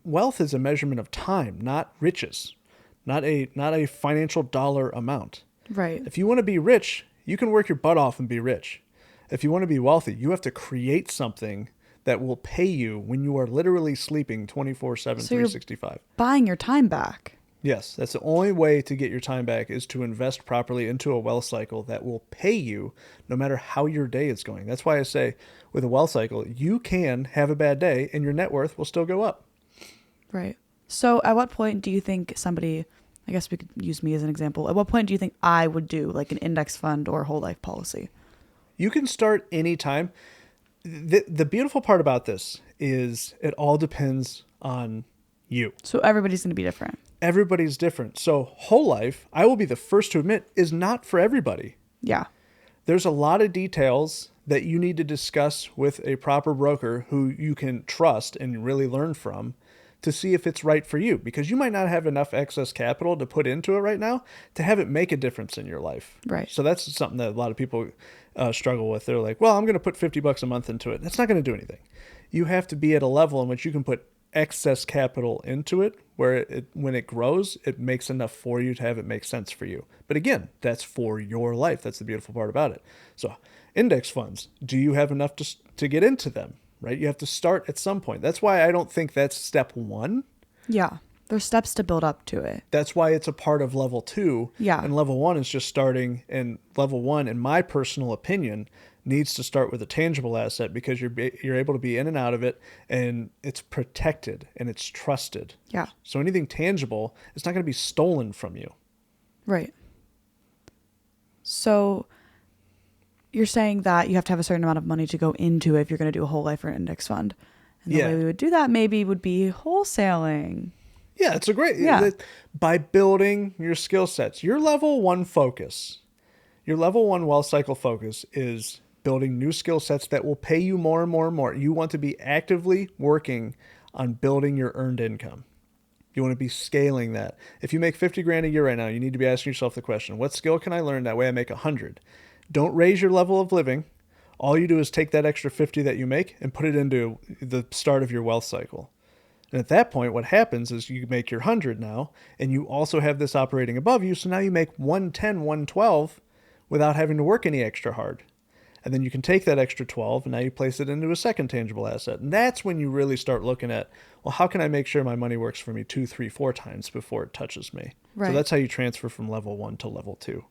S1: Wealth is a measurement of time, not riches, not a financial dollar amount.
S2: Right.
S1: If you want to be rich, you can work your butt off and be rich. If you want to be wealthy, you have to create something that will pay you when you are literally sleeping 24/7, 365.
S2: Buying your time back.
S1: Yes, that's the only way to get your time back, is to invest properly into a wealth cycle that will pay you no matter how your day is going. That's why I say with a wealth cycle, you can have a bad day and your net worth will still go up.
S2: Right. So at what point do you think somebody, I guess we could use me as an example, at what point do you think I would do like an index fund or whole life policy?
S1: You can start anytime. The beautiful part about this is it all depends on you.
S2: So everybody's going to be different.
S1: Everybody's different. So whole life, I will be the first to admit, is not for everybody.
S2: Yeah.
S1: There's a lot of details that you need to discuss with a proper broker who you can trust and really learn from to see if it's right for you, because you might not have enough excess capital to put into it right now to have it make a difference in your life.
S2: Right.
S1: So that's something that a lot of people struggle with. They're like, well, I'm going to put $50 a month into it. That's not going to do anything. You have to be at a level in which you can put excess capital into it, where when it grows, it makes enough for you to have it make sense for you. But again, that's for your life. That's the beautiful part about it. So index funds, do you have enough to get into them, right? You have to start at some point. That's why I don't think that's step one.
S2: Yeah. There's steps to build up to it.
S1: That's why it's a part of level 2.
S2: Yeah.
S1: And level 1 is just starting. And level 1, in my personal opinion, needs to start with a tangible asset, because you're able to be in and out of it, and it's protected and it's trusted.
S2: Yeah.
S1: So anything tangible, it's not going to be stolen from you.
S2: Right. So you're saying that you have to have a certain amount of money to go into it if you're going to do a whole life or an index fund. And the way we would do that maybe would be wholesaling.
S1: Yeah, it's a great, by building your skill sets. Your level 1 wealth cycle focus is building new skill sets that will pay you more and more and more. You want to be actively working on building your earned income. You want to be scaling that. If you make 50 grand a year right now, you need to be asking yourself the question, what skill can I learn that way I make 100? Don't raise your level of living. All you do is take that extra 50 that you make and put it into the start of your wealth cycle. And at that point, what happens is you make your 100 now, and you also have this operating above you. So now you make 110, 112 without having to work any extra hard. And then you can take that extra 12 and now you place it into a second tangible asset. And that's when you really start looking at, well, how can I make sure my money works for me 2, 3, 4 times before it touches me? Right. So that's how you transfer from level 1 to level 2.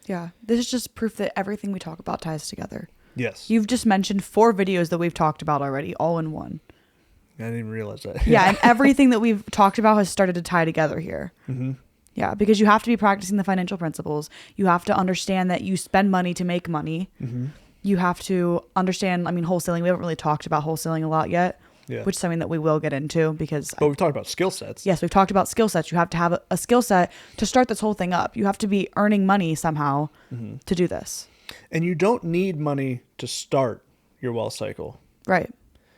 S2: Yeah. This is just proof that everything we talk about ties together.
S1: Yes.
S2: You've just mentioned 4 videos that we've talked about already, all in one.
S1: I didn't even realize that.
S2: Yeah. And everything that we've talked about has started to tie together here. Mm-hmm. Yeah. Because you have to be practicing the financial principles. You have to understand that you spend money to make money. Mm-hmm. You have to understand, wholesaling. We haven't really talked about wholesaling a lot yet, which is something that we will get into because...
S1: But we've talked about skill sets.
S2: Yes, we've talked about skill sets. You have to have a skill set to start this whole thing up. You have to be earning money somehow to do this.
S1: And you don't need money to start your wealth cycle.
S2: Right.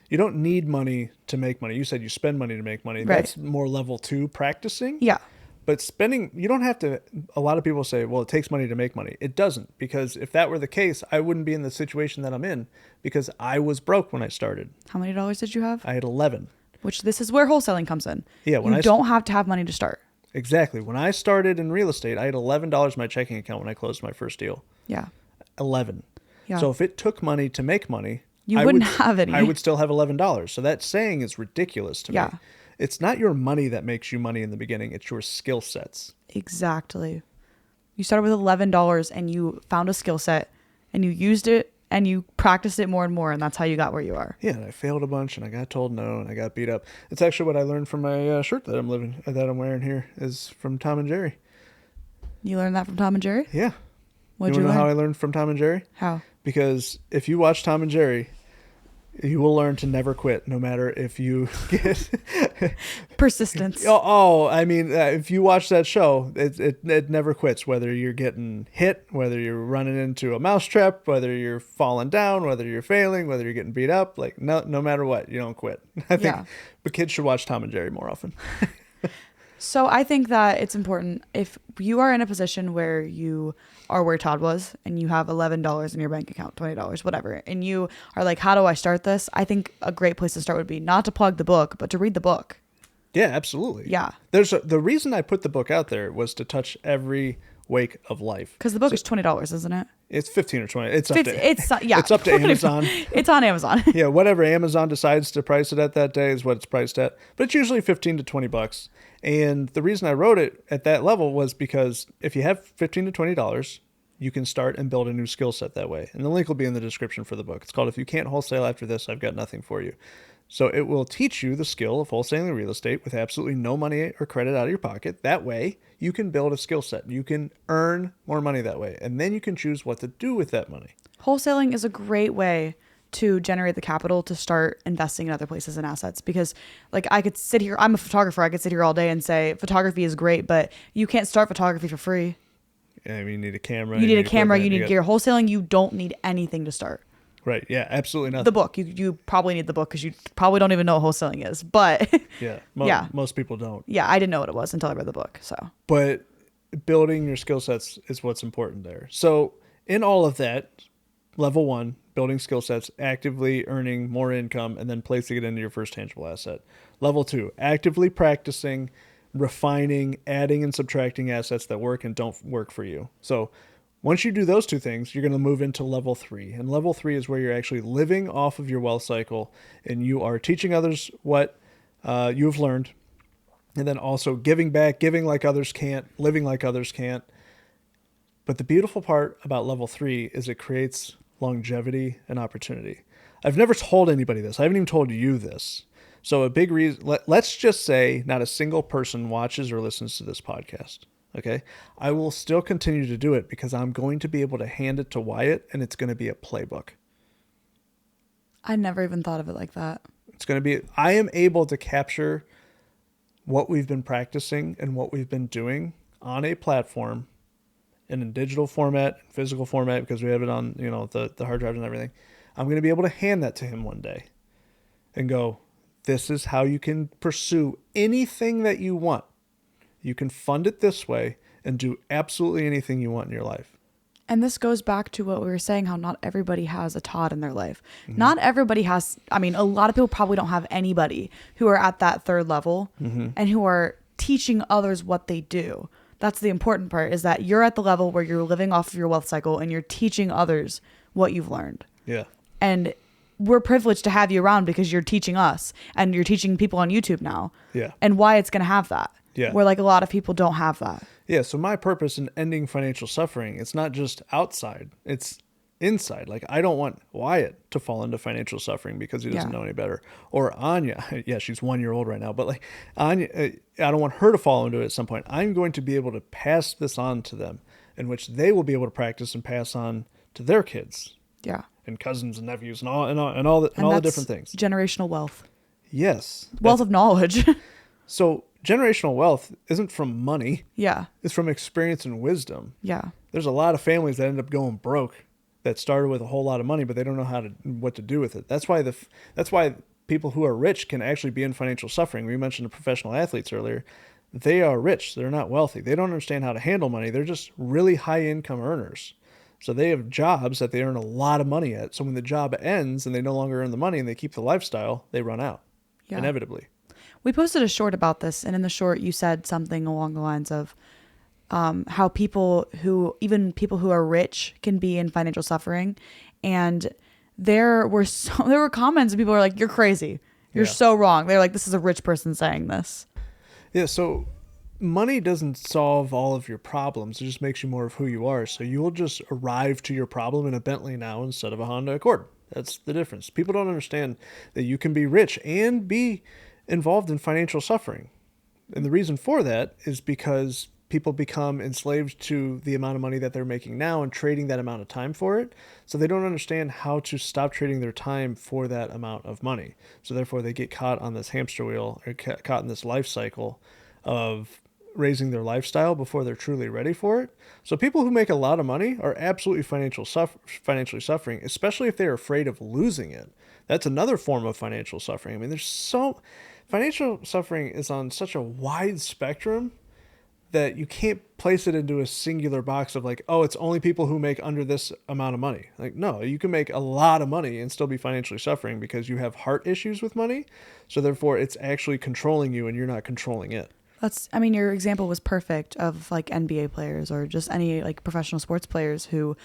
S1: You don't need money to make money. You said you spend money to make money. Right. That's more level 2 practicing.
S2: Yeah.
S1: But spending, you don't have to, a lot of people say, well, it takes money to make money. It doesn't, because if that were the case, I wouldn't be in the situation that I'm in, because I was broke when I started.
S2: How many dollars did you have?
S1: I had 11.
S2: Which this is where wholesaling comes in.
S1: Yeah.
S2: You don't have to have money to start.
S1: Exactly. When I started in real estate, I had $11 in my checking account when I closed my first deal.
S2: Yeah.
S1: 11.
S2: Yeah.
S1: So if it took money to make money,
S2: you wouldn't have any.
S1: I would still have $11. So that saying is ridiculous to me. It's not your money that makes you money in the beginning. It's your skill sets.
S2: Exactly. You started with $11 and you found a skill set and you used it and you practiced it more and more. And that's how you got where you are.
S1: Yeah. And I failed a bunch and I got told no and I got beat up. It's actually what I learned from my shirt that I'm wearing here is from Tom and Jerry.
S2: You learned that from Tom and Jerry?
S1: Yeah.
S2: What'd you
S1: know
S2: learn?
S1: how I learned from Tom and Jerry?
S2: How?
S1: Because if you watch Tom and Jerry, you will learn to never quit, no matter if you get
S2: persistence.
S1: I mean, if you watch that show, it never quits. Whether you're getting hit, whether you're running into a mousetrap, whether you're falling down, whether you're failing, whether you're getting beat up, like no matter what, you don't quit. I think, but kids should watch Tom and Jerry more often.
S2: So I think that it's important if you are in a position where you are where Todd was and you have $11 in your bank account, $20, whatever, and you are like, how do I start this? I think a great place to start would be not to plug the book, but to read the book.
S1: Yeah, absolutely.
S2: Yeah.
S1: The reason I put the book out there was to touch every wake of life.
S2: Because the book is $20, isn't it?
S1: It's 15 or 20. It's up to Amazon.
S2: It's on Amazon.
S1: Yeah, whatever Amazon decides to price it at that day is what it's priced at. But it's usually 15 to 20 bucks. And the reason I wrote it at that level was because if you have 15 to $20, you can start and build a new skill set that way. And the link will be in the description for the book. It's called If You Can't Wholesale After This, I've Got Nothing For You. So it will teach you the skill of wholesaling real estate with absolutely no money or credit out of your pocket. That way, you can build a skill set. You can earn more money that way. And then you can choose what to do with that money.
S2: Wholesaling is a great way to generate the capital to start investing in other places and assets, because like I could sit here, I'm a photographer, I could sit here all day and say photography is great, but you can't start photography for free.
S1: Yeah, I mean, you need a camera.
S2: You need a camera, you need gear. Wholesaling, you don't need anything to start.
S1: Right. Yeah, absolutely nothing.
S2: The book, you probably need the book because you probably don't even know what wholesaling is, but
S1: most people don't.
S2: Yeah, I didn't know what it was until I read the book. So,
S1: but building your skill sets is what's important there. So in all of that, level 1, building skill sets, actively earning more income, and then placing it into your first tangible asset. Level 2, actively practicing, refining, adding and subtracting assets that work and don't work for you. So once you do those two things, you're going to move into level 3. And level 3 is where you're actually living off of your wealth cycle and you are teaching others what you've learned. And then also giving back, giving like others can't, living like others can't. But the beautiful part about level 3 is it creates longevity and opportunity. I've never told anybody this. I haven't even told you this. So a big reason, let's just say not a single person watches or listens to this podcast. Okay. I will still continue to do it because I'm going to be able to hand it to Wyatt and it's going to be a playbook.
S2: I never even thought of it like that.
S1: It's going to be, I am able to capture what we've been practicing and what we've been doing on a platform and in digital format, physical format, because we have it on, the hard drives and everything. I'm going to be able to hand that to him one day and go, this is how you can pursue anything that you want. You can fund it this way and do absolutely anything you want in your life.
S2: And this goes back to what we were saying, how not everybody has a Todd in their life. Mm-hmm. Not everybody has, a lot of people probably don't have anybody who are at that third level and who are teaching others what they do. That's the important part, is that you're at the level where you're living off of your wealth cycle and you're teaching others what you've learned.
S1: Yeah.
S2: And we're privileged to have you around because you're teaching us and you're teaching people on YouTube now.
S1: Yeah.
S2: And Wyatt's going to have that.
S1: Yeah.
S2: Where like a lot of people don't have that.
S1: Yeah. So my purpose in ending financial suffering, it's not just outside, it's inside. Like I don't want Wyatt to fall into financial suffering because he doesn't know any better. Or Anya. Yeah, she's 1 year old right now, but like Anya, I don't want her to fall into it at some point. I'm going to be able to pass this on to them, in which they will be able to practice and pass on to their kids.
S2: Yeah.
S1: And cousins and nephews and all the different things.
S2: Generational wealth.
S1: Yes.
S2: Wealth of knowledge.
S1: So generational wealth isn't from money.
S2: Yeah.
S1: It's from experience and wisdom.
S2: Yeah.
S1: There's a lot of families that end up going broke that started with a whole lot of money, but they don't know what to do with it. That's why people who are rich can actually be in financial suffering. We mentioned the professional athletes earlier. they are rich. They're not wealthy. They don't understand how to handle money. They're just really high income earners. So they have jobs that they earn a lot of money at. So when the job ends and they no longer earn the money and they keep the lifestyle, they run out, inevitably.
S2: We posted a short about this, and in the short you said something along the lines of how people who are rich can be in financial suffering. And there were comments and people were like, "You're crazy. You're so wrong." They're like, "This is a rich person saying this."
S1: Yeah, so money doesn't solve all of your problems. It just makes you more of who you are. So you will just arrive to your problem in a Bentley now instead of a Honda Accord. That's the difference. People don't understand that you can be rich and be involved in financial suffering. And the reason for that is because people become enslaved to the amount of money that they're making now and trading that amount of time for it. So they don't understand how to stop trading their time for that amount of money. So therefore they get caught on this hamster wheel or caught in this life cycle of raising their lifestyle before they're truly ready for it. So people who make a lot of money are absolutely financially suffering, especially if they're afraid of losing it. That's another form of financial suffering. I mean, financial suffering is on such a wide spectrum that you can't place it into a singular box of like, oh, it's only people who make under this amount of money. Like, no, you can make a lot of money and still be financially suffering because you have heart issues with money. So therefore it's actually controlling you and you're not controlling it.
S2: Your example was perfect of like NBA players or just any like professional sports players who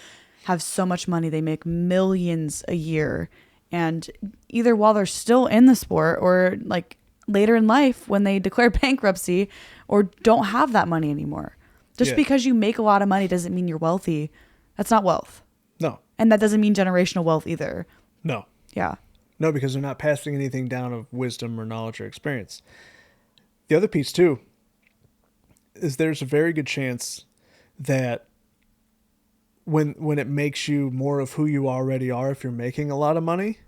S2: have so much money, they make millions a year. And either while they're still in the sport or like later in life when they declare bankruptcy or don't have that money anymore. Just because you make a lot of money doesn't mean you're wealthy. That's not wealth.
S1: No.
S2: And that doesn't mean generational wealth either.
S1: No.
S2: Yeah.
S1: No, because they're not passing anything down of wisdom or knowledge or experience. The other piece too is there's a very good chance that when it makes you more of who you already are, if you're making a lot of money,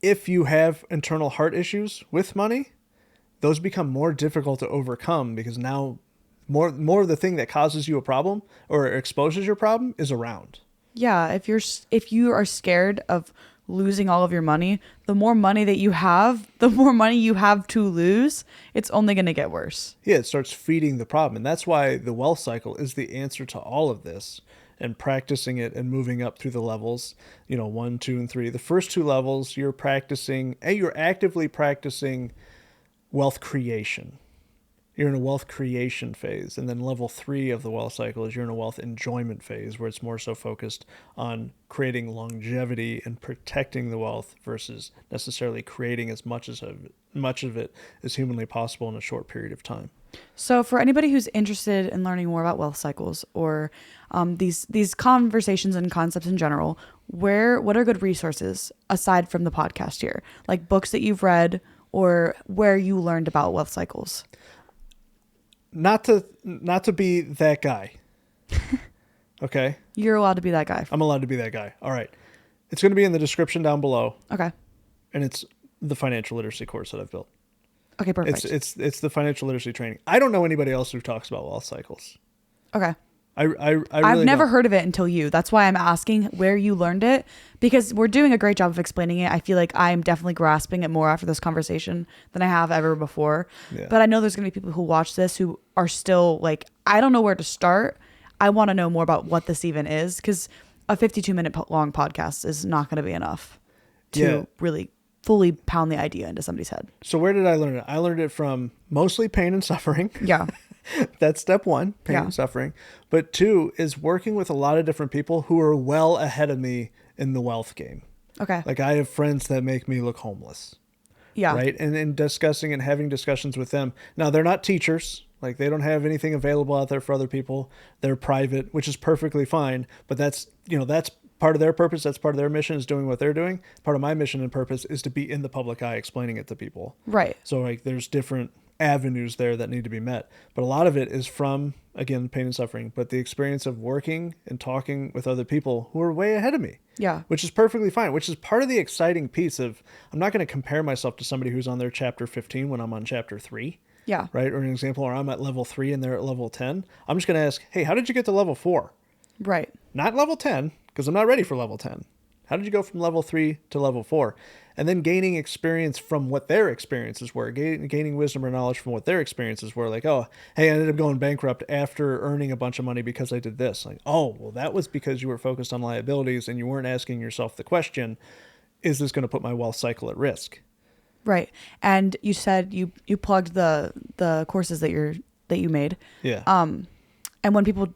S1: if you have internal heart issues with money, those become more difficult to overcome because now more of the thing that causes you a problem or exposes your problem is around.
S2: Yeah, if you are scared of losing all of your money, the more money that you have, the more money you have to lose, it's only going to get worse.
S1: Yeah, it starts feeding the problem. And that's why the wealth cycle is the answer to all of this. And practicing it and moving up through the levels, 1, 2, and 3. The first 2 levels, you're actively practicing wealth creation. You're in a wealth creation phase. And then level 3 of the wealth cycle is you're in a wealth enjoyment phase where it's more so focused on creating longevity and protecting the wealth versus necessarily creating as much of it as humanly possible in a short period of time.
S2: So for anybody who's interested in learning more about wealth cycles or these conversations and concepts in general, what are good resources aside from the podcast here? Like books that you've read or where you learned about wealth cycles?
S1: Not to be that guy. Okay?
S2: You're allowed to be that guy.
S1: I'm allowed to be that guy. All right. It's going to be in the description down below.
S2: Okay.
S1: And it's the financial literacy course that I've built.
S2: Okay, perfect.
S1: It's the financial literacy training. I don't know anybody else who talks about wealth cycles.
S2: Okay.
S1: I've
S2: never heard of it until you. That's why I'm asking where you learned it, because we're doing a great job of explaining it. I feel like I'm definitely grasping it more after this conversation than I have ever before. Yeah. But I know there's going to be people who watch this who are still like, I don't know where to start. I want to know more about what this even is, because a 52-minute long podcast is not going to be enough to really fully pound the idea into somebody's head.
S1: So where did I learn it? I learned it from mostly pain and suffering.
S2: Yeah.
S1: That's step 1, pain and suffering. But 2 is working with a lot of different people who are well ahead of me in the wealth game.
S2: Okay.
S1: Like I have friends that make me look homeless.
S2: Yeah.
S1: Right. And discussing and having discussions with them. Now they're not teachers. Like they don't have anything available out there for other people. They're private, which is perfectly fine. But that's part of their purpose. That's part of their mission, is doing what they're doing. Part of my mission and purpose is to be in the public eye explaining it to people.
S2: Right.
S1: So like there's different avenues there that need to be met. But a lot of it is from, again, pain and suffering, but the experience of working and talking with other people who are way ahead of me.
S2: Yeah.
S1: Which is perfectly fine, which is part of the exciting piece of, I'm not going to compare myself to somebody who's on their chapter 15 when I'm on chapter 3.
S2: Yeah.
S1: Right. Or an example where I'm at level 3 and they're at level 10. I'm just going to ask, hey, how did you get to level 4?
S2: Right.
S1: Not level 10, because I'm not ready for level 10. How did you go from level 3 to level 4? And then gaining experience from what their experiences were, gaining wisdom or knowledge from what their experiences were. Like, oh, hey, I ended up going bankrupt after earning a bunch of money because I did this. Like, oh, well, that was because you were focused on liabilities and you weren't asking yourself the question, is this going to put my wealth cycle at risk?
S2: Right. And you said you plugged the courses that you made.
S1: Yeah.
S2: And when people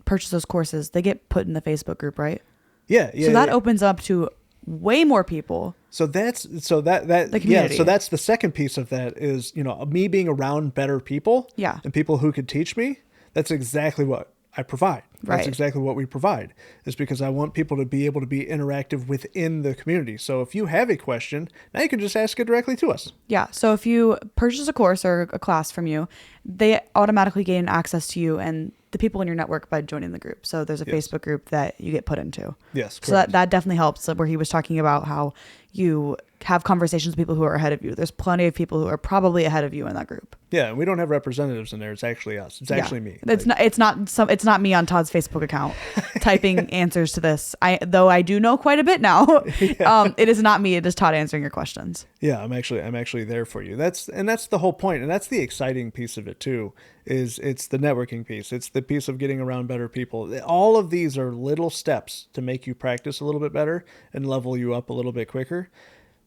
S2: purchase those courses, they get put in the Facebook group, right?
S1: Yeah.
S2: So that opens up to way more people.
S1: So that's the community. Yeah. So that's the second piece of that is, me being around better people.
S2: Yeah.
S1: And people who could teach me. That's exactly what I provide.
S2: Right.
S1: That's exactly what we provide, is because I want people to be able to be interactive within the community. So if you have a question, now you can just ask it directly to us.
S2: Yeah. So if you purchase a course or a class from you, they automatically gain access to you and the people in your network by joining the group. So there's a Facebook group that you get put into.
S1: Yes. Correct.
S2: So that definitely helps, where he was talking about how you have conversations with people who are ahead of you. There's plenty of people who are probably ahead of you in that group.
S1: Yeah, we don't have representatives in there. It's actually us. It's actually me.
S2: It's not me on Todd's Facebook account typing answers to this. Though I do know quite a bit now. Yeah. It is not me. It is Todd answering your questions.
S1: Yeah, I'm actually there for you. That's the whole point, and that's the exciting piece of it too. Is it's the networking piece. It's the piece of getting around better people. All of these are little steps to make you practice a little bit better and level you up a little bit quicker.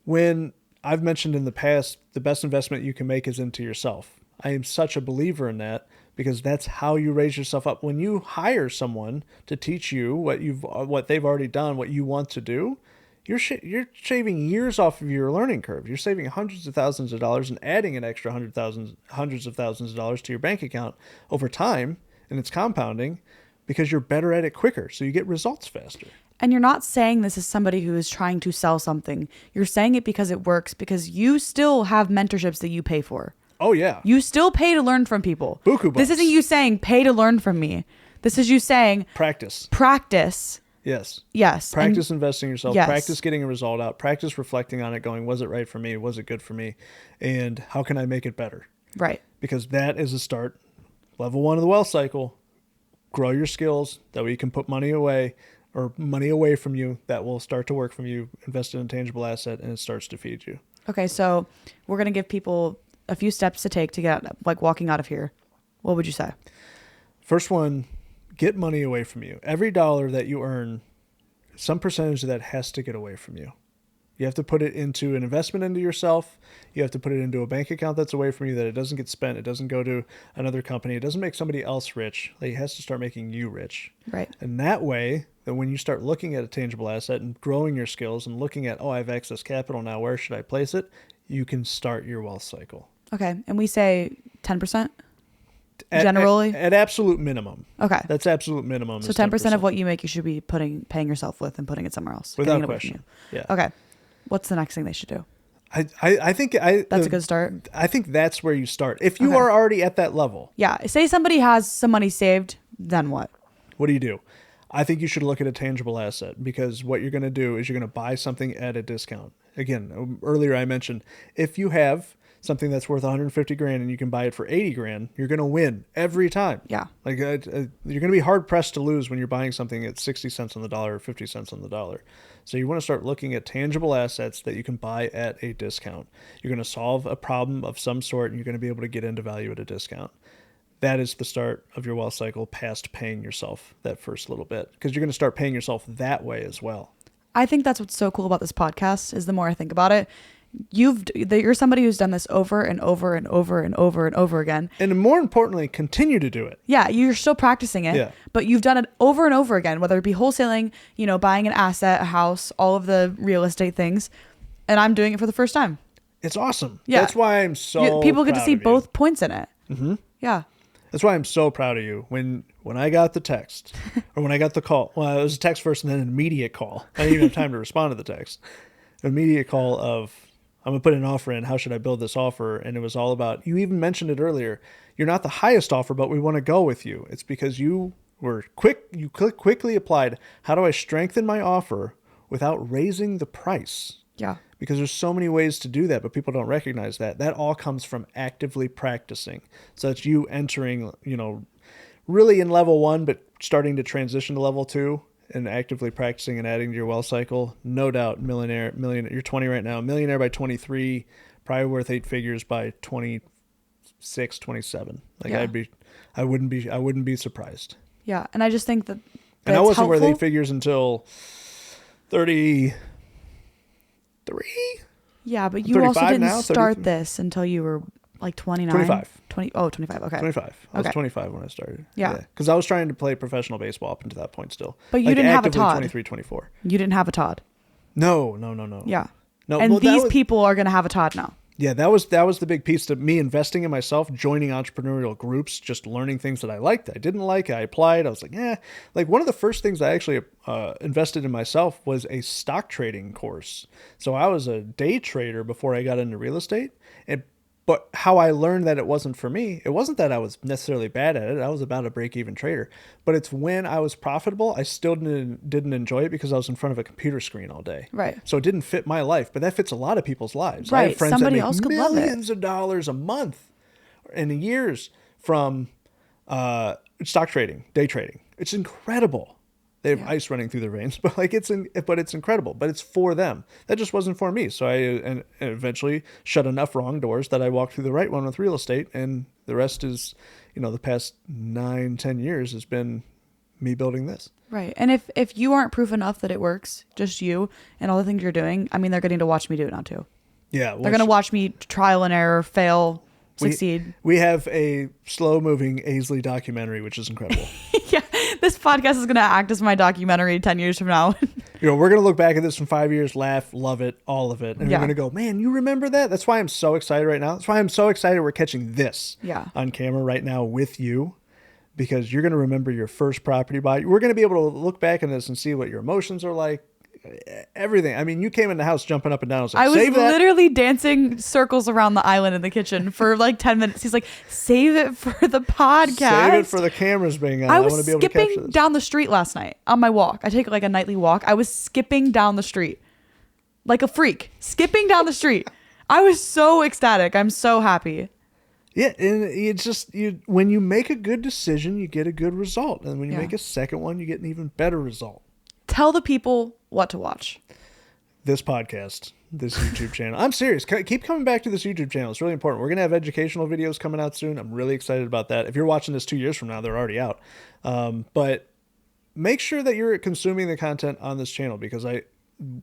S1: When I've mentioned in the past, the best investment you can make is into yourself. I am such a believer in that, because that's how you raise yourself up. When you hire someone to teach you what they've already done, what you want to do, you're shaving years off of your learning curve. You're saving hundreds of thousands of dollars and adding an extra hundreds of thousands of dollars to your bank account over time, and it's compounding because you're better at it quicker, so you get results faster.
S2: And you're not saying this as somebody who is trying to sell something. You're saying it because it works, because you still have mentorships that you pay for.
S1: Oh, yeah.
S2: You still pay to learn from people.
S1: Buku bucks.
S2: This isn't you saying pay to learn from me. This is you saying
S1: practice.
S2: Yes.
S1: Practice investing in yourself.
S2: Yes.
S1: Practice getting a result out. Practice reflecting on it, going, was it right for me? Was it good for me? And how can I make it better?
S2: Right.
S1: Because that is a start. Level 1 of the wealth cycle. Grow your skills. That way you can put money away, or money away from you that will start to work from you. Invest in a tangible asset, and it starts to feed you.
S2: Okay, so we're going to give people a few steps to take to get, like, walking out of here. What would you say?
S1: First one, get money away from you. Every dollar that you earn, some percentage of that has to get away from you. You have to put it into an investment into yourself. You have to put it into a bank account that's away from you, that it doesn't get spent. It doesn't go to another company. It doesn't make somebody else rich. Like, it has to start making you rich.
S2: Right.
S1: And that way, that when you start looking at a tangible asset and growing your skills and looking at, I have excess capital now, where should I place it? You can start your wealth cycle.
S2: Okay. And we say 10%? Generally?
S1: At absolute minimum.
S2: Okay.
S1: That's absolute minimum.
S2: So 10% of what you make, you should be paying yourself with and putting it somewhere else.
S1: Without question. Yeah.
S2: Okay. What's the next thing they should do?
S1: I think
S2: that's a good start.
S1: I think that's where you start. If you are already at that level.
S2: Yeah. Say somebody has some money saved, then what?
S1: What do? I think you should look at a tangible asset, because what you're going to do is you're going to buy something at a discount. Again, earlier I mentioned, if you have something that's worth 150 grand and you can buy it for 80 grand, you're going to win every time.
S2: Yeah.
S1: Like you're going to be hard pressed to lose when you're buying something at 60 cents on the dollar or 50 cents on the dollar. So you want to start looking at tangible assets that you can buy at a discount. You're going to solve a problem of some sort, and you're going to be able to get into value at a discount. That is the start of your wealth cycle, past paying yourself that first little bit, because you're going to start paying yourself that way as well.
S2: I think that's what's so cool about this podcast, is the more I think about it, you're somebody who's done this over and over and over and over and over again.
S1: And more importantly, continue to do it.
S2: Yeah, you're still practicing it, but you've done it over and over again, whether it be wholesaling, buying an asset, a house, all of the real estate things. And I'm doing it for the first time.
S1: It's awesome.
S2: Yeah.
S1: That's why I'm so
S2: people get to see
S1: proud of
S2: both
S1: you.
S2: points in it.
S1: Mm-hmm.
S2: Yeah.
S1: That's why I'm so proud of you. When I got the text, or when I got the call, well, it was a text first and then an immediate call. I didn't even have time to respond to the text. An immediate call of, I'm going to put an offer in. How should I build this offer? And it was all about, you even mentioned it earlier, you're not the highest offer, but we want to go with you. It's because you were quickly applied, how do I strengthen my offer without raising the price?
S2: Yeah.
S1: Because there's so many ways to do that, but people don't recognize that. That all comes from actively practicing. So that's you entering, really in level 1, but starting to transition to level 2. and actively practicing and adding to your wealth cycle, no doubt millionaire. You're 20 right now, millionaire by 23, probably worth 8 figures by 26, 27. Like I wouldn't be surprised.
S2: Yeah. And I just think that
S1: and I wasn't worth 8 figures until 33.
S2: Yeah, but you also didn't start this until you were like 29.
S1: 25.
S2: 25. Okay.
S1: 25. I was 25 when I started.
S2: Yeah.
S1: Because I was trying to play professional baseball up until that point still.
S2: But you didn't have a Todd.
S1: 23, 24.
S2: You didn't have a Todd.
S1: No.
S2: Yeah.
S1: No.
S2: And these people are going to have a Todd now.
S1: Yeah, that was the big piece to me, investing in myself, joining entrepreneurial groups, just learning things that I liked. I didn't like. I applied. I was like, Like one of the first things I actually invested in myself was a stock trading course. So I was a day trader before I got into real estate. But how I learned that it wasn't for me, it wasn't that I was necessarily bad at it. I was about a break-even trader. But it's when I was profitable, I still didn't enjoy it because I was in front of a computer screen all day.
S2: Right.
S1: So it didn't fit my life, but that fits a lot of people's lives.
S2: Right.
S1: I have friends
S2: Somebody
S1: that
S2: else
S1: make
S2: could love it.
S1: millions of dollars a month and years from stock trading, day trading. It's incredible. They have ice running through their veins, but it's incredible. But it's for them. That just wasn't for me. So I eventually shut enough wrong doors that I walked through the right one with real estate, and the rest is, the past 9-10 years has been me building this.
S2: Right. And if you aren't proof enough that it works, just you and all the things you're doing, I mean, they're getting to watch me do it now too.
S1: Yeah,
S2: they're going to watch me trial and error, fail, succeed.
S1: We have a slow-moving Aisley documentary, which is incredible.
S2: Yeah, this podcast is going to act as my documentary 10 years from now.
S1: We're going to look back at this in 5 years, laugh, love it, all of it. And we're going to go, man, you remember that? That's why I'm so excited right now. That's why I'm so excited we're catching this on camera right now with you, because you're going to remember your first property buy. We're going to be able to look back on this and see what your emotions are like. Everything. I mean, you came in the house jumping up and down. I was
S2: literally dancing circles around the island in the kitchen for like 10 minutes. He's like, save it for the podcast.
S1: Save it for the cameras being on. I
S2: was
S1: want to be able to capture
S2: skipping down the street last night on my walk. I take like a nightly walk. I was skipping down the street like a freak, skipping down the street. I was so ecstatic. I'm so happy.
S1: Yeah, and it's just when you make a good decision, you get a good result, and when you make a second one, you get an even better result.
S2: Tell the people what to watch.
S1: This podcast, this YouTube channel. I'm serious. Keep coming back to this YouTube channel. It's really important. We're going to have educational videos coming out soon. I'm really excited about that. If you're watching this 2 years from now, they're already out. But make sure that you're consuming the content on this channel, because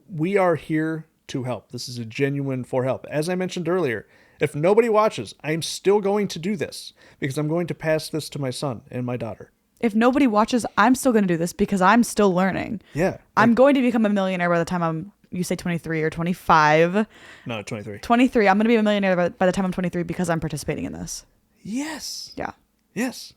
S1: we are here to help. This is a genuine for help. As I mentioned earlier, if nobody watches, I'm still going to do this because I'm going to pass this to my son and my daughter.
S2: If nobody watches, I'm still going to do this because I'm still learning.
S1: Yeah.
S2: I'm going to become a millionaire by the time you say 23 or 25.
S1: No, 23.
S2: 23. I'm going to be a millionaire by the time I'm 23 because I'm participating in this.
S1: Yes.
S2: Yeah.
S1: Yes.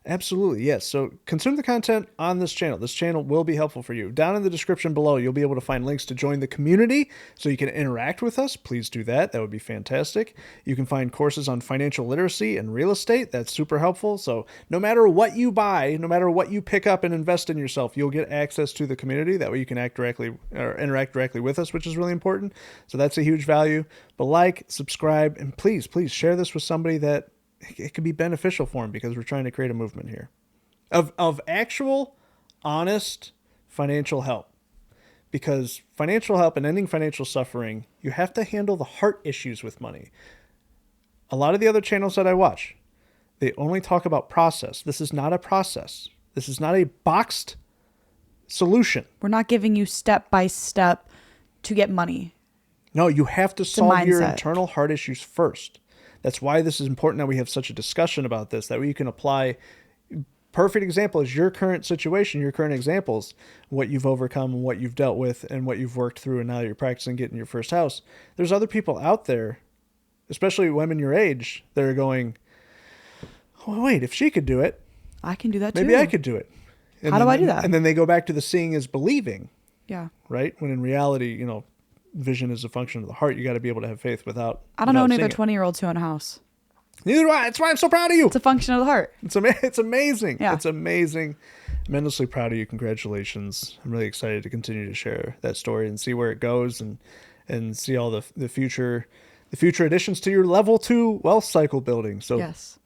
S1: Absolutely. Yes. So consume the content on this channel. This channel will be helpful for you. Down in the description below, you'll be able to find links to join the community so you can interact with us. Please do that. That would be fantastic. You can find courses on financial literacy and real estate. That's super helpful. So no matter what you buy, no matter what you pick up and invest in yourself, you'll get access to the community. That way you can interact directly with us, which is really important. So that's a huge value. But subscribe, and please share this with somebody that it could be beneficial for them, because we're trying to create a movement here of actual, honest financial help. Because financial help and ending financial suffering, you have to handle the heart issues with money. A lot of the other channels that I watch, they only talk about process. This is not a process. This is not a boxed solution.
S2: We're not giving you step by step to get money.
S1: No, you have to solve your internal heart issues first. That's why this is important that we have such a discussion about this, that way you can apply. Perfect example is your current situation, your current examples, what you've overcome and what you've dealt with and what you've worked through, and now that you're practicing getting your first house. There's other people out there, especially women your age, that are going, oh, wait, if she could do it,
S2: I can do that too.
S1: Maybe I could do it. And
S2: How do I do that?
S1: And then they go back to the seeing is believing.
S2: Yeah.
S1: Right? When in reality, vision is a function of the heart. You got to be able to have faith without.
S2: I don't know any other 20-year-olds who own a house.
S1: Neither do I. That's why I'm so proud of you.
S2: It's a function of the heart.
S1: It's amazing. Yeah. It's amazing. I'm endlessly proud of you. Congratulations. I'm really excited to continue to share that story and see where it goes, and see all the future additions to your level 2 wealth cycle building. So
S2: yes.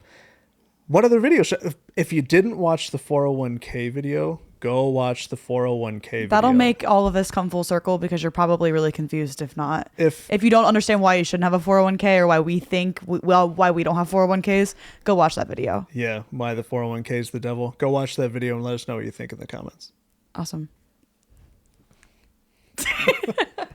S1: What other videos? If you didn't watch the 401k video, go watch the 401k video.
S2: That'll make all of this come full circle because you're probably really confused if not. If you don't understand why you shouldn't have a 401k or why we think, why we don't have 401ks, go watch that video.
S1: Yeah, why the 401k is the devil. Go watch that video and let us know what you think in the comments.
S2: Awesome.